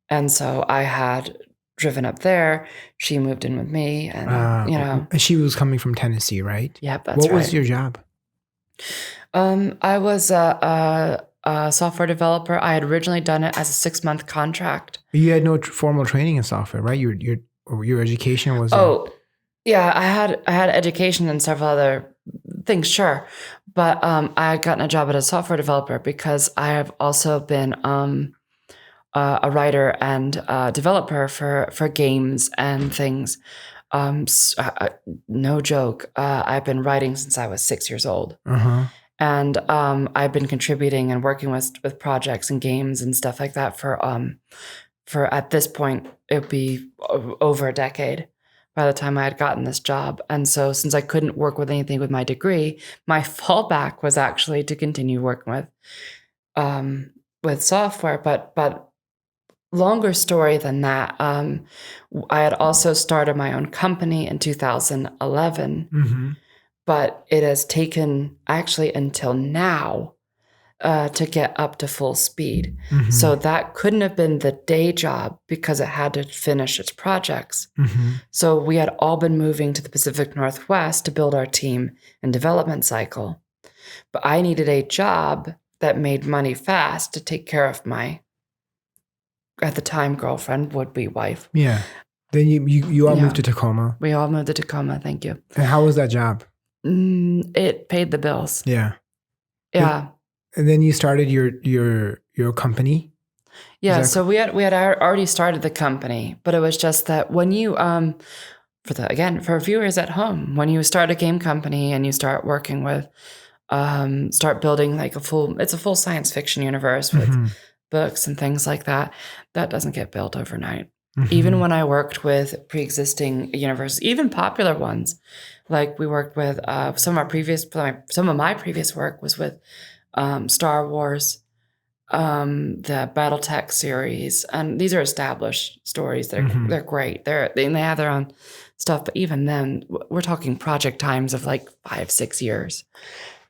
B: and so I had driven up there. She moved in with me, and
A: and she was coming from Tennessee, right?
B: Yep, that's right.
A: What was your job?
B: I was a software developer. I had originally done it as a 6-month contract.
A: You had no formal training in software, right? Your education was.
B: Yeah, I had education and several other things, sure, but I had gotten a job as a software developer because I have also been a writer and developer for games and things. No joke. I've been writing since I was 6 years old. And I've been contributing and working with projects and games and stuff like that for at this point, it'd be over a decade by the time I had gotten this job. And so since I couldn't work with anything with my degree, my fallback was actually to continue working with software. But longer story than that, I had also started my own company in 2011, but it has taken actually until now to get up to full speed.
A: Mhm.
B: So that couldn't have been the day job because it had to finish its projects.
A: Mhm.
B: So we had all been moving to the Pacific Northwest to build our team and development cycle. But I needed a job that made money fast to take care of my, at the time, girlfriend, would-be wife.
A: Yeah. Then you all
B: Yeah.
A: moved to Tacoma.
B: We all moved to Tacoma, thank you.
A: And how was that job?
B: It paid the bills.
A: Yeah.
B: Yeah.
A: And then you started your company?
B: Yeah, so we had already started the company, but it was just that when you for viewers at home, when you start a game company and you start working with start building like it's a full science fiction universe with books and things like that, that doesn't get built overnight. Even when I worked with pre-existing universes, even popular ones, like we worked with some of my previous work was with Star Wars, the BattleTech series, and these are established stories. They're great. They have their own stuff, but even then, we're talking project times of like 5-6 years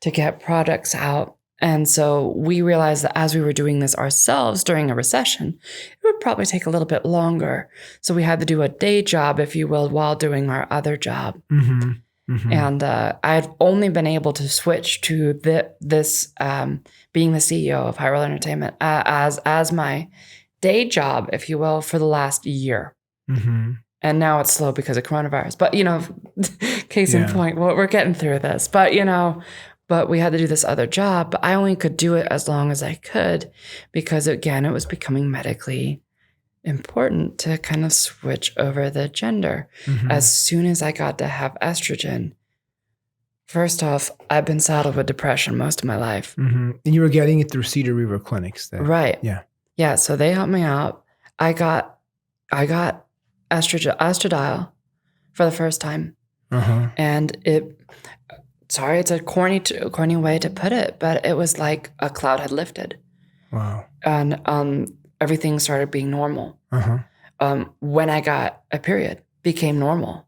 B: to get products out. And so we realized that as we were doing this ourselves during a recession, it would probably take a little bit longer. So we had to do a day job, if you will, while doing our other job. And I've only been able to switch to this being the CEO of High Roll Entertainment as my day job, if you will, for the last year. And now it's slow because of coronavirus. But, case in point, well, we're getting through this. But, but we had to do this other job. But I only could do it as long as I could because, again, it was becoming medically important to kind of switch over the gender. As soon as I got to have estrogen, first off, I've been saddled with depression most of my life.
A: And you were getting it through Cedar River clinics then.
B: Right.
A: Yeah.
B: Yeah. So they helped me out. I got estradiol for the first time. And it's a corny way to put it, but it was like a cloud had lifted.
A: Wow.
B: And everything started being normal. When I got a period, became normal.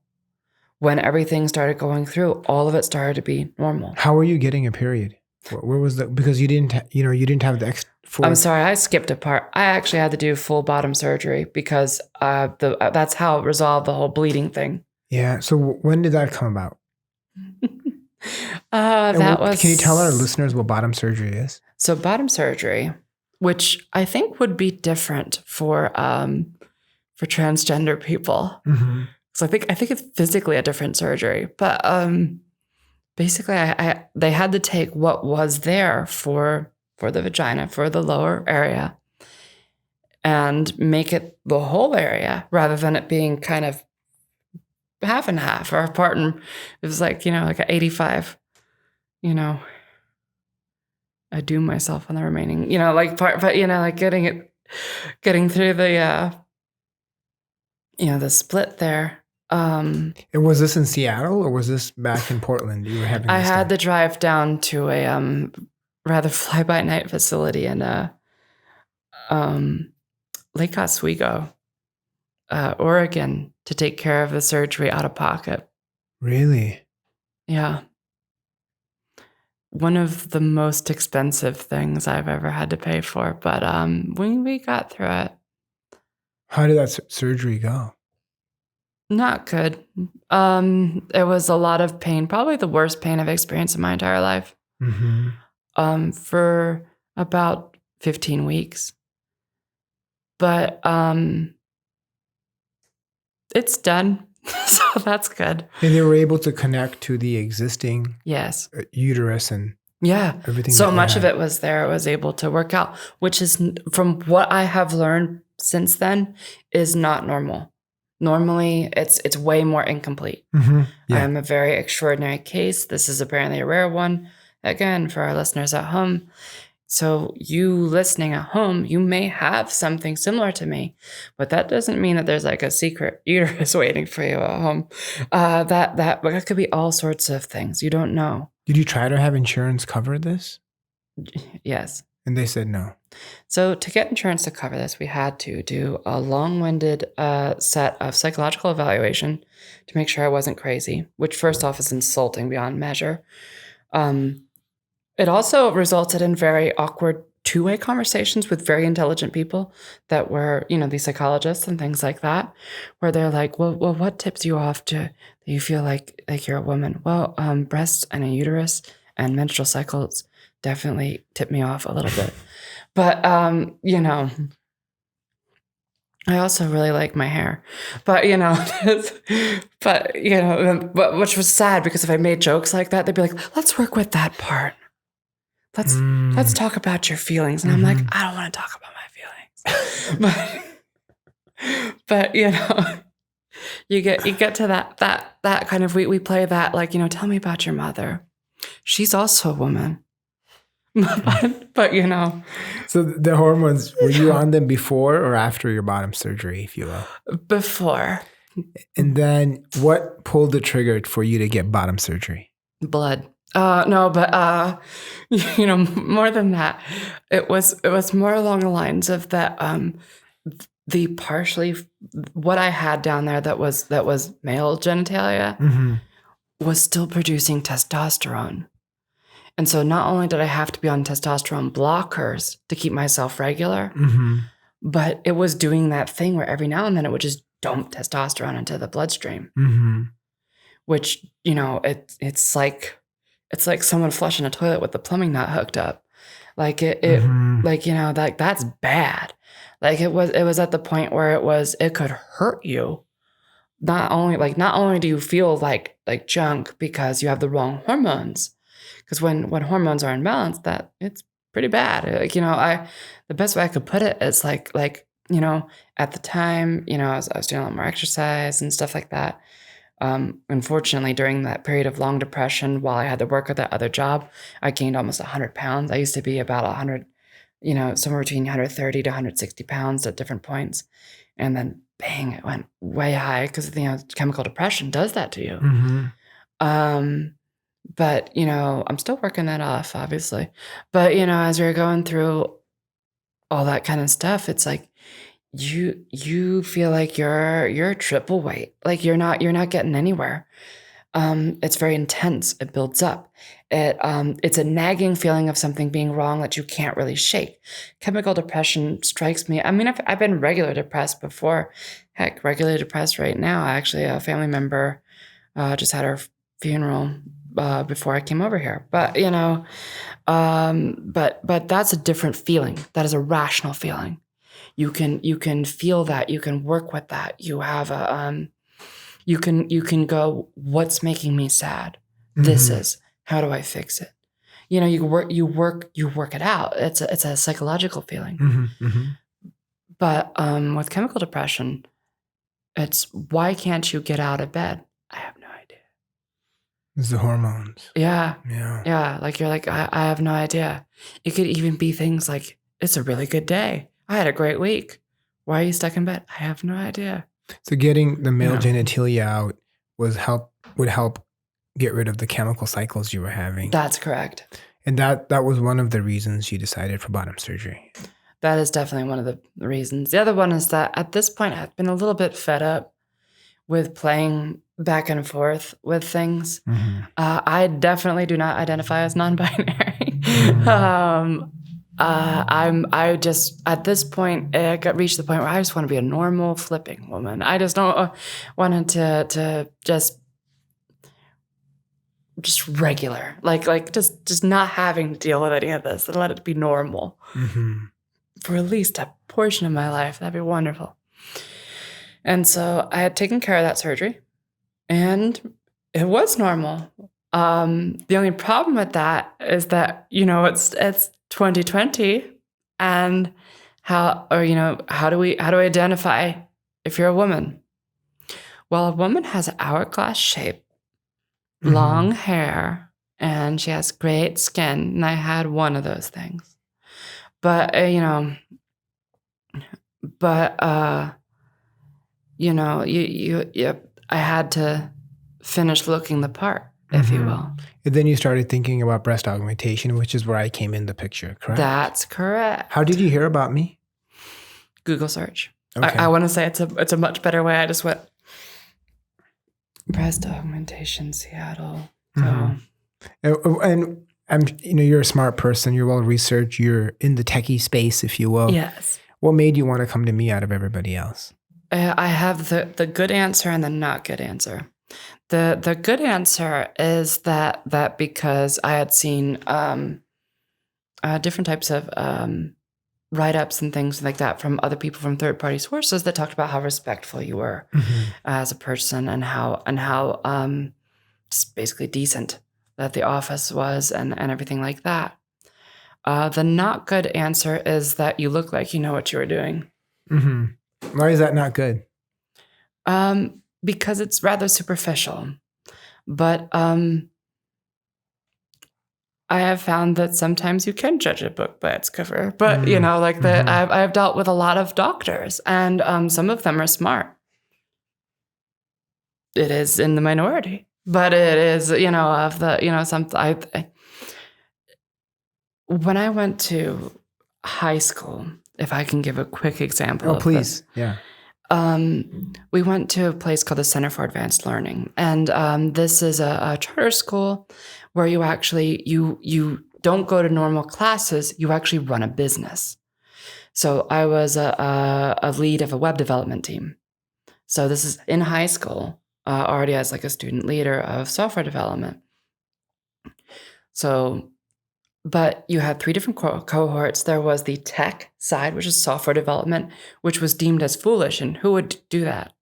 B: When everything started going through, all of it started to be normal.
A: How were you getting a period? Where was the, because you didn't have the
B: I'm sorry, I skipped a part. I actually had to do full bottom surgery because that's how it resolved the whole bleeding thing.
A: Yeah. So when did that come about? Can you tell our listeners what bottom surgery is?
B: So bottom surgery, which I think would be different for transgender people. So I think it's physically a different surgery, but basically they had to take what was there for the vagina, for the lower area, and make it the whole area rather than it being kind of half and half or apart. And it was like, like an 85, I doom myself on the remaining, like part, but like getting through the, the split there.
A: And was this in Seattle or was this back in Portland? You were having.
B: I had to drive down to a rather fly-by-night facility in Lake Oswego, Oregon, to take care of the surgery out of pocket.
A: Really?
B: Yeah. One of the most expensive things I've ever had to pay for, but we got through it.
A: How did that surgery go?
B: Not good. It was a lot of pain, probably the worst pain I've experienced in my entire life. For about 15 weeks. But it's done, so that's good.
A: And they were able to connect to the existing uterus and everything.
B: So much of it was there. It was able to work out, which is, from what I have learned since then, is not normal. Normally, it's way more incomplete. I am a very extraordinary case. This is apparently a rare one. Again, for our listeners at home. So you listening at home, you may have something similar to me, but that doesn't mean that there's like a secret uterus waiting for you at home. That could be all sorts of things. You don't know.
A: Did you try to have insurance cover this?
B: Yes.
A: And they said no.
B: So to get insurance to cover this, we had to do a long-winded set of psychological evaluation to make sure I wasn't crazy, which first off is insulting beyond measure. It also resulted in very awkward two-way conversations with very intelligent people that were, these psychologists and things like that, where they're like, well, what tips you off to that you feel like you're a woman? Well, breasts and a uterus and menstrual cycles definitely tip me off a little bit. But, I also really like my hair, but but which was sad because if I made jokes like that, they'd be like, let's work with that part. Let's talk about your feelings. And I'm like, I don't want to talk about my feelings. but you get to that kind of, we play that, like, tell me about your mother. She's also a woman. but
A: So the hormones, were you on them before or after your bottom surgery, if you will?
B: Before.
A: And then what pulled the trigger for you to get bottom surgery?
B: Blood. No, but more than that, it was more along the lines of that. The partially what I had down there that was male genitalia was still producing testosterone. And so not only did I have to be on testosterone blockers to keep myself regular, but it was doing that thing where every now and then it would just dump testosterone into the bloodstream, which, it's like someone flushing a toilet with the plumbing not hooked up. Like that's bad. Like it was at the point where it could hurt you. Not only do you feel like junk because you have the wrong hormones, because when hormones are imbalanced, that it's pretty bad. The best way I could put it is like at the time, I was doing a lot more exercise and stuff like that. Unfortunately, during that period of long depression, while I had to work at that other job, I gained almost 100 pounds. I used to be about 100, somewhere between 130 to 160 pounds at different points. And then bang, it went way high because, chemical depression does that to you. But, I'm still working that off, obviously. But, as we were going through all that kind of stuff, it's like, you feel like you're triple weight. Like you're not getting anywhere. It's very intense. It builds up. It's a nagging feeling of something being wrong that you can't really shake. Chemical depression strikes me. I mean, I've been regular depressed before. Heck, regularly depressed right now. Actually, a family member just had her funeral before I came over here. But but that's a different feeling. That is a rational feeling. You can feel that. You can work with that. You have a you can go, what's making me sad? This is, how do I fix it? You work it out. It's a psychological feeling. But with chemical depression, it's, why can't you get out of bed? I have no idea.
A: It's the hormones.
B: Yeah. Like you're like, I have no idea. It could even be things like, it's a really good day. I had a great week. Why are you stuck in bed? I have no idea.
A: So getting the male genitalia out would help get rid of the chemical cycles you were having.
B: That's correct.
A: And that was one of the reasons you decided for bottom surgery.
B: That is definitely one of the reasons. The other one is that at this point, I've been a little bit fed up with playing back and forth with things. I definitely do not identify as non-binary. I just, at this point, it reached the point where I just want to be a normal flipping woman. I just don't want to just regular, like just not having to deal with any of this and let it be normal for at least a portion of my life. That'd be wonderful. And so I had taken care of that surgery and it was normal. The only problem with that is that, it's 2020 and how do we identify if you're a woman? Well, a woman has an hourglass shape, long hair, and she has great skin. And I had one of those things. But, I had to finish looking the part, if you will.
A: And then you started thinking about breast augmentation, which is where I came in the picture, correct?
B: That's correct.
A: How did you hear about me?
B: Google search.
A: Okay.
B: I want to say it's a much better way. I just went breast augmentation Seattle. So.
A: And You're a smart person. You're well researched. You're in the techie space, if you will.
B: Yes.
A: What made you want to come to me out of everybody else?
B: I have the good answer and the not good answer. The good answer is that because I had seen different types of write-ups and things like that from other people from third-party sources that talked about how respectful you were as a person and how just basically decent that the office was and everything like that. The not good answer is that you look like you know what you were doing.
A: Why is that not good?
B: Because it's rather superficial. But I have found that sometimes you can judge a book by its cover. But, I've dealt with a lot of doctors, and some of them are smart. It is in the minority, but it is, when I went to high school, if I can give a quick example.
A: Oh, please. Yeah.
B: We went to a place called the Center for Advanced Learning. And this is a charter school where you actually, you don't go to normal classes, you actually run a business. So I was a lead of a web development team. So this is in high school, already as like a student leader of software development. So, but you had 3 different cohorts. There was the tech side, which is software development, which was deemed as foolish, and who would do that?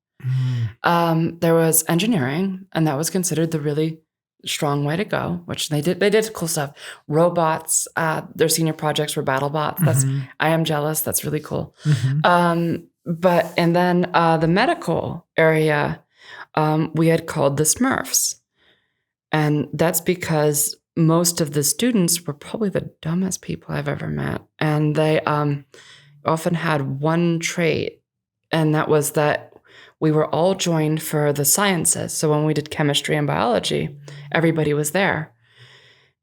B: There was engineering, and that was considered the really strong way to go, which they did cool stuff. Robots, their senior projects were battle bots. I am jealous. That's really cool. And then the medical area, we had called the Smurfs. And that's because most of the students were probably the dumbest people I've ever met. And they often had one trait, and that was that we were all joined for the sciences. So when we did chemistry and biology, everybody was there.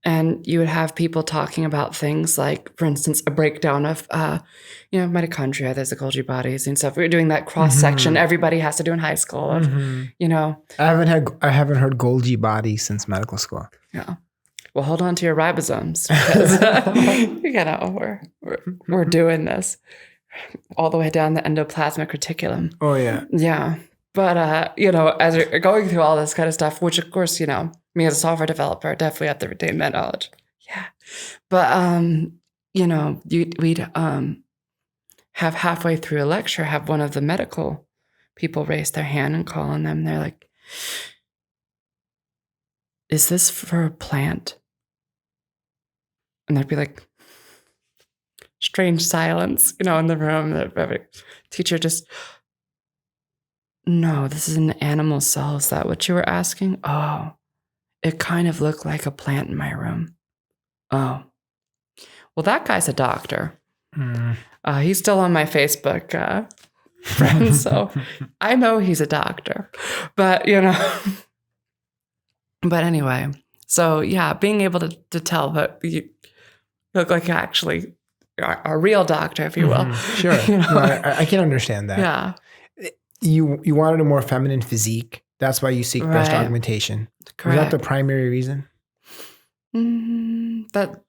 B: And you would have people talking about things like, for instance, a breakdown of, mitochondria, there's the Golgi bodies and stuff. We were doing that cross-section everybody has to do in high school. Of,
A: I haven't heard Golgi bodies since medical school.
B: Yeah. Well, hold on to your ribosomes because we're doing this all the way down the endoplasmic reticulum.
A: Oh yeah.
B: Yeah. But as you're going through all this kind of stuff, which of course, me as a software developer definitely have to retain that knowledge. Yeah. But we'd have halfway through a lecture have one of the medical people raise their hand and call on them. They're like, "Is this for a plant?" And there'd be like strange silence, in the room. The teacher just, "No, this is an animal cell. Is that what you were asking?" "Oh, it kind of looked like a plant in my room." "Oh, well, that guy's a doctor." He's still on my Facebook friend, so I know he's a doctor. But, but anyway, so yeah, being able to tell that you look like actually a real doctor, if you will.
A: Sure. No, I can understand that.
B: Yeah.
A: You wanted a more feminine physique. That's why you seek breast augmentation.
B: Correct.
A: Was that the primary reason?
B: That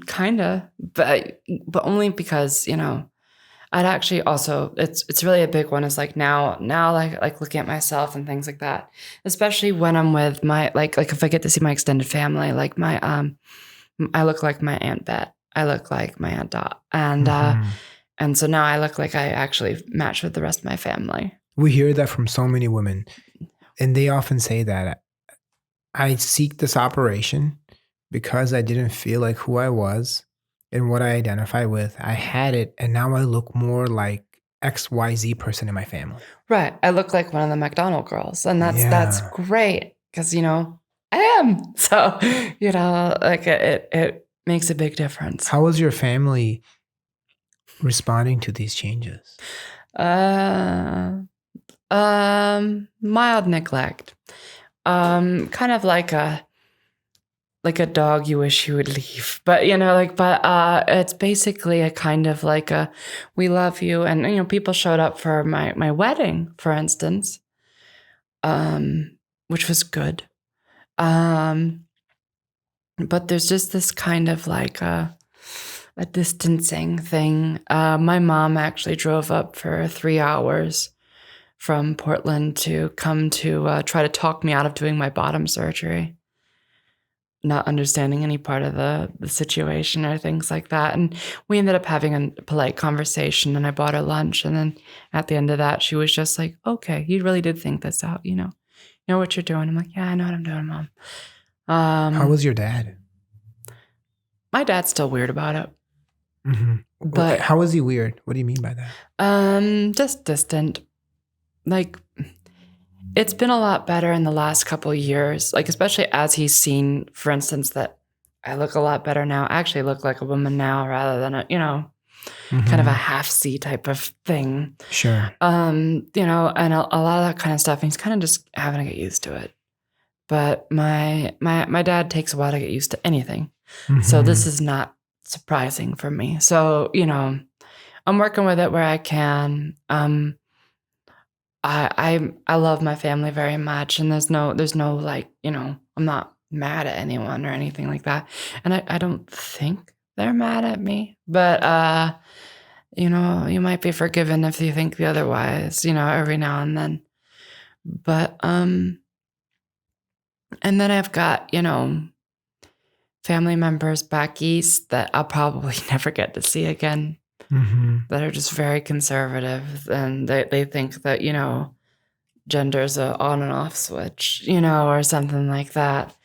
B: kind of, but only because, I'd actually also, it's really a big one. Is like now like looking at myself and things like that, especially when I'm with my, like if I get to see my extended family, like my, I look like my Aunt Bet. I look like my Aunt Dot. And so now I look like I actually match with the rest of my family.
A: We hear that from so many women, and they often say that I seek this operation because I didn't feel like who I was and what I identify with. I had it, and now I look more like XYZ person in my family.
B: Right. I look like one of the MacDonald girls, and that's great because, I am. So, like it makes a big difference.
A: How was your family responding to these changes?
B: Mild neglect. Kind of like a dog you wish you would leave. But, it's basically a kind of like a, we love you. And, people showed up for my wedding, for instance, which was good. but there's just this kind of like a distancing thing. My mom actually drove up for 3 hours from Portland to come to try to talk me out of doing my bottom surgery, not understanding any part of the situation or things like that. And we ended up having a polite conversation, and I bought her lunch. And then at the end of that, she was just like, okay, you really did think this out, you know what you're doing. I'm like, yeah, I know what I'm doing, Mom.
A: How was your dad?
B: My dad's still weird about it.
A: Mm-hmm.
B: But
A: how was he weird? What do you mean by that?
B: Just distant. Like, it's been a lot better in the last couple of years, like especially as he's seen, for instance, that I look a lot better now. I actually look like a woman now rather than kind of a half C type of thing.
A: Sure.
B: And a lot of that kind of stuff. And he's kind of just having to get used to it. But my dad takes a while to get used to anything. So this is not surprising for me. So, I'm working with it where I can. I love my family very much, and there's no like, I'm not mad at anyone or anything like that. And I don't think they're mad at me, but you might be forgiven if you think the otherwise, every now and then. But and then I've got, family members back east that I'll probably never get to see again. That are just very conservative, and they think that, gender's a on and off switch, or something like that.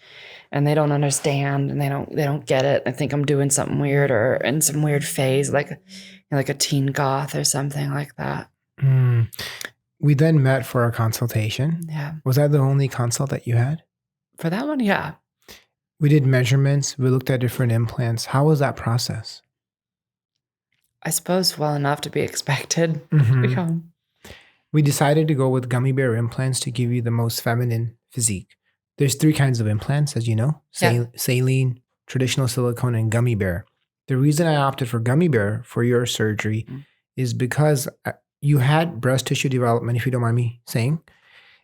B: And they don't understand, and they don't get it. I think I'm doing something weird or in some weird phase, like a teen goth or something like that.
A: We then met for a consultation.
B: Yeah.
A: Was that the only consult that you had?
B: For that one, yeah.
A: We did measurements. We looked at different implants. How was that process?
B: I suppose well enough to be expected.
A: We decided to go with gummy bear implants to give you the most feminine physique. There's 3 kinds of implants, as you know. Saline, traditional silicone, and gummy bear. The reason I opted for gummy bear for your surgery is because you had breast tissue development, if you don't mind me saying,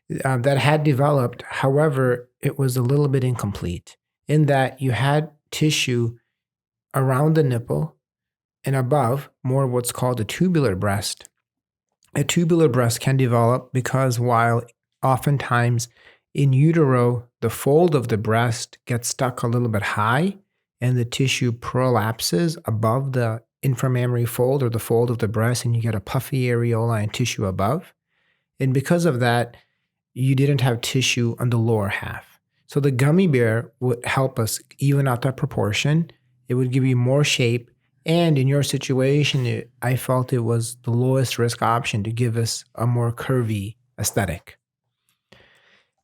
A: that had developed. However, it was a little bit incomplete in that you had tissue around the nipple and above, more of what's called a tubular breast. A tubular breast can develop because while oftentimes in utero, the fold of the breast gets stuck a little bit high and the tissue prolapses above the inframammary fold or the fold of the breast, and you get a puffy areola and tissue above. And because of that, you didn't have tissue on the lower half. So the gummy bear would help us even out that proportion. It would give you more shape. And in your situation, I felt it was the lowest risk option to give us a more curvy aesthetic.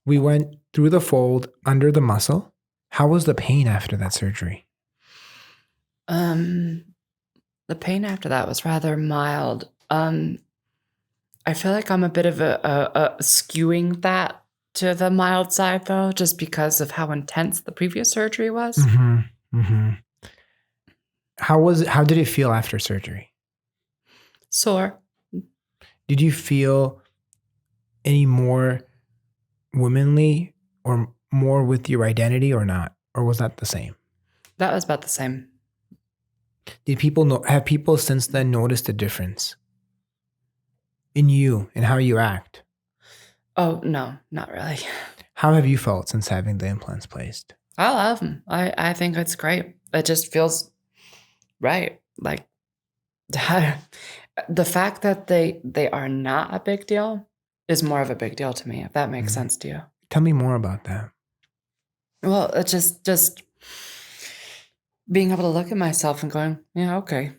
A: We went through the fold under the muscle. How was the pain after that surgery?
B: The pain after that was rather mild. I feel like I'm a bit of a skewing that to the mild side, though, just because of how intense the previous surgery was.
A: How did it feel after surgery?
B: Sore.
A: Did you feel any more womanly or more with your identity or not? Or was that the same?
B: That was about the same.
A: Did have people since then noticed a difference in you and how you act?
B: Oh, no, not really.
A: How have you felt since having the implants placed?
B: I love them. I think it's great. It just feels right. Like the fact that they are not a big deal is more of a big deal to me, if that makes sense to you.
A: Tell me more about that.
B: Well, it's just being able to look at myself and going, yeah, okay.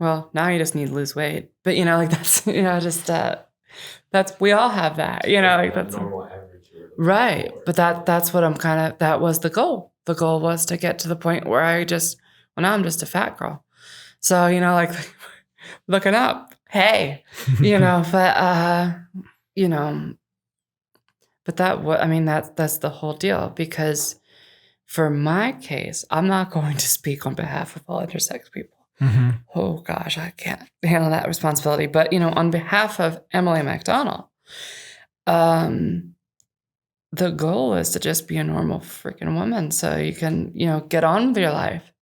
B: Well, now you just need to lose weight. But that's that's we all have that. That's
C: normal average.
B: Right. But that's what that was the goal. The goal was to get to the point where now I'm just a fat girl. So, looking up, hey, but that's the whole deal, because for my case, I'm not going to speak on behalf of all intersex people. Oh gosh, I can't handle that responsibility. But, on behalf of Emily MacDonald, the goal is to just be a normal freaking woman so you can, get on with your life.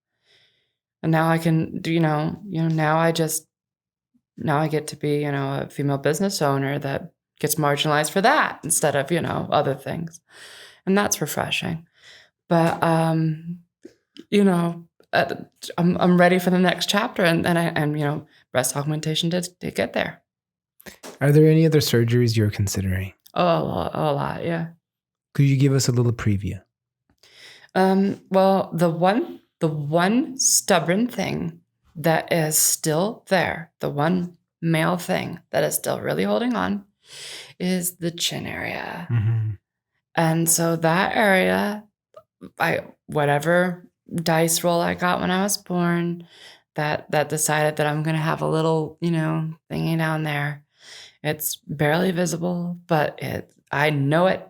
B: And now I can do, now I get to be, a female business owner that gets marginalized for that instead of, other things. And that's refreshing. But, I'm ready for the next chapter. And breast augmentation did get there.
A: Are there any other surgeries you're considering?
B: Oh, a lot, yeah.
A: Could you give us a little preview?
B: Well, the one stubborn thing that is still there, the one male thing that is still really holding on, is the chin area.
A: Mm-hmm.
B: And so that area, whatever dice roll I got when I was born, that decided that I'm gonna have a little, thingy down there. It's barely visible, but I know it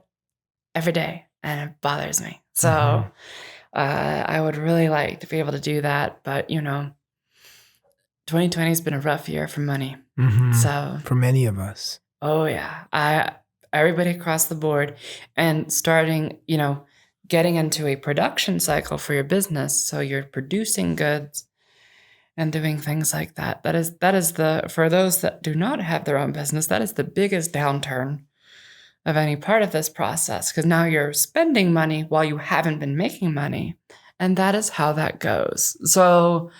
B: every day, and it bothers me. So I would really like to be able to do that, but 2020 has been a rough year for money.
A: Mm-hmm.
B: So
A: for many of us.
B: Oh yeah, everybody across the board, and starting, getting into a production cycle for your business. So you're producing goods and doing things like that. That is for those that do not have their own business, that is the biggest downturn of any part of this process, because now you're spending money while you haven't been making money. And that is how that goes. So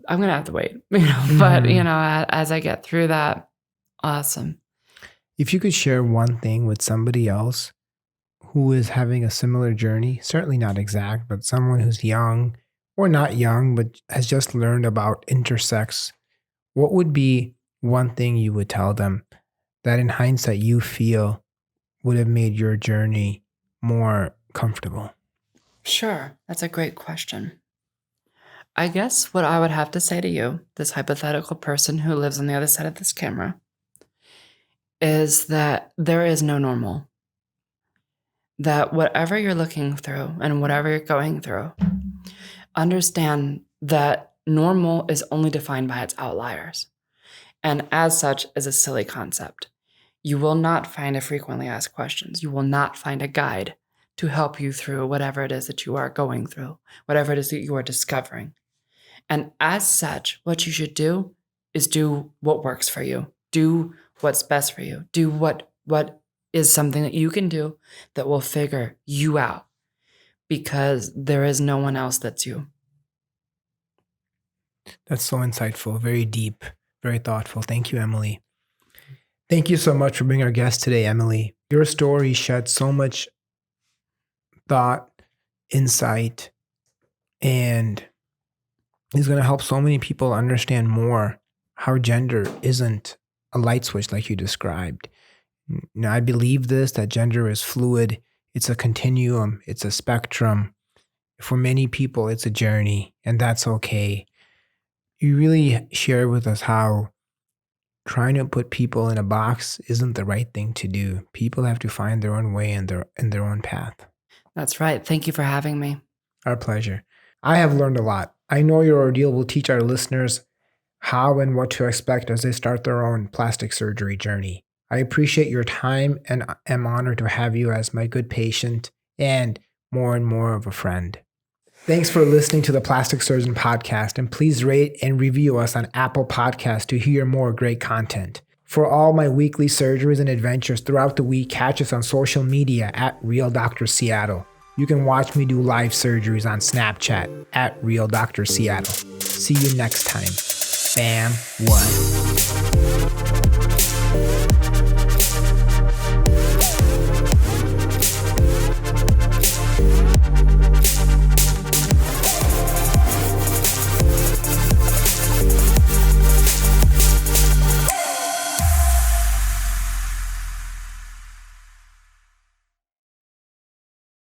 B: I'm going to have to wait, but, as I get through that, awesome.
A: If you could share one thing with somebody else who is having a similar journey, certainly not exact, but someone who's young or not young, but has just learned about intersex, what would be one thing you would tell them that in hindsight you feel would have made your journey more comfortable?
B: Sure. That's a great question. I guess what I would have to say to you, this hypothetical person who lives on the other side of this camera, is that there is no normal. That whatever you're looking through and whatever you're going through, understand that normal is only defined by its outliers. And as such is a silly concept. You will not find a frequently asked questions. You will not find a guide to help you through whatever it is that you are going through, whatever it is that you are discovering. And as such, what you should do is do what works for you. Do what's best for you. Do what is something that you can do that will figure you out, because there is no one else that's you.
A: That's so insightful, very deep, very thoughtful. Thank you, Emily. Thank you so much for being our guest today, Emily. Your story shed so much thought, insight, and is going to help so many people understand more how gender isn't a light switch like you described. Now, I believe this, that gender is fluid. It's a continuum. It's a spectrum. For many people, it's a journey, and that's okay. You really shared with us how trying to put people in a box isn't the right thing to do. People have to find their own way and their own path.
B: That's right. Thank you for having me.
A: Our pleasure. I have learned a lot. I know your ordeal will teach our listeners how and what to expect as they start their own plastic surgery journey. I appreciate your time and am honored to have you as my good patient and more of a friend. Thanks for listening to the Plastic Surgeon Podcast, and please rate and review us on Apple Podcasts to hear more great content. For all my weekly surgeries and adventures throughout the week, catch us on social media at realdrseattle. You can watch me do live surgeries on Snapchat at realdrseattle. See you next time. Bam, what?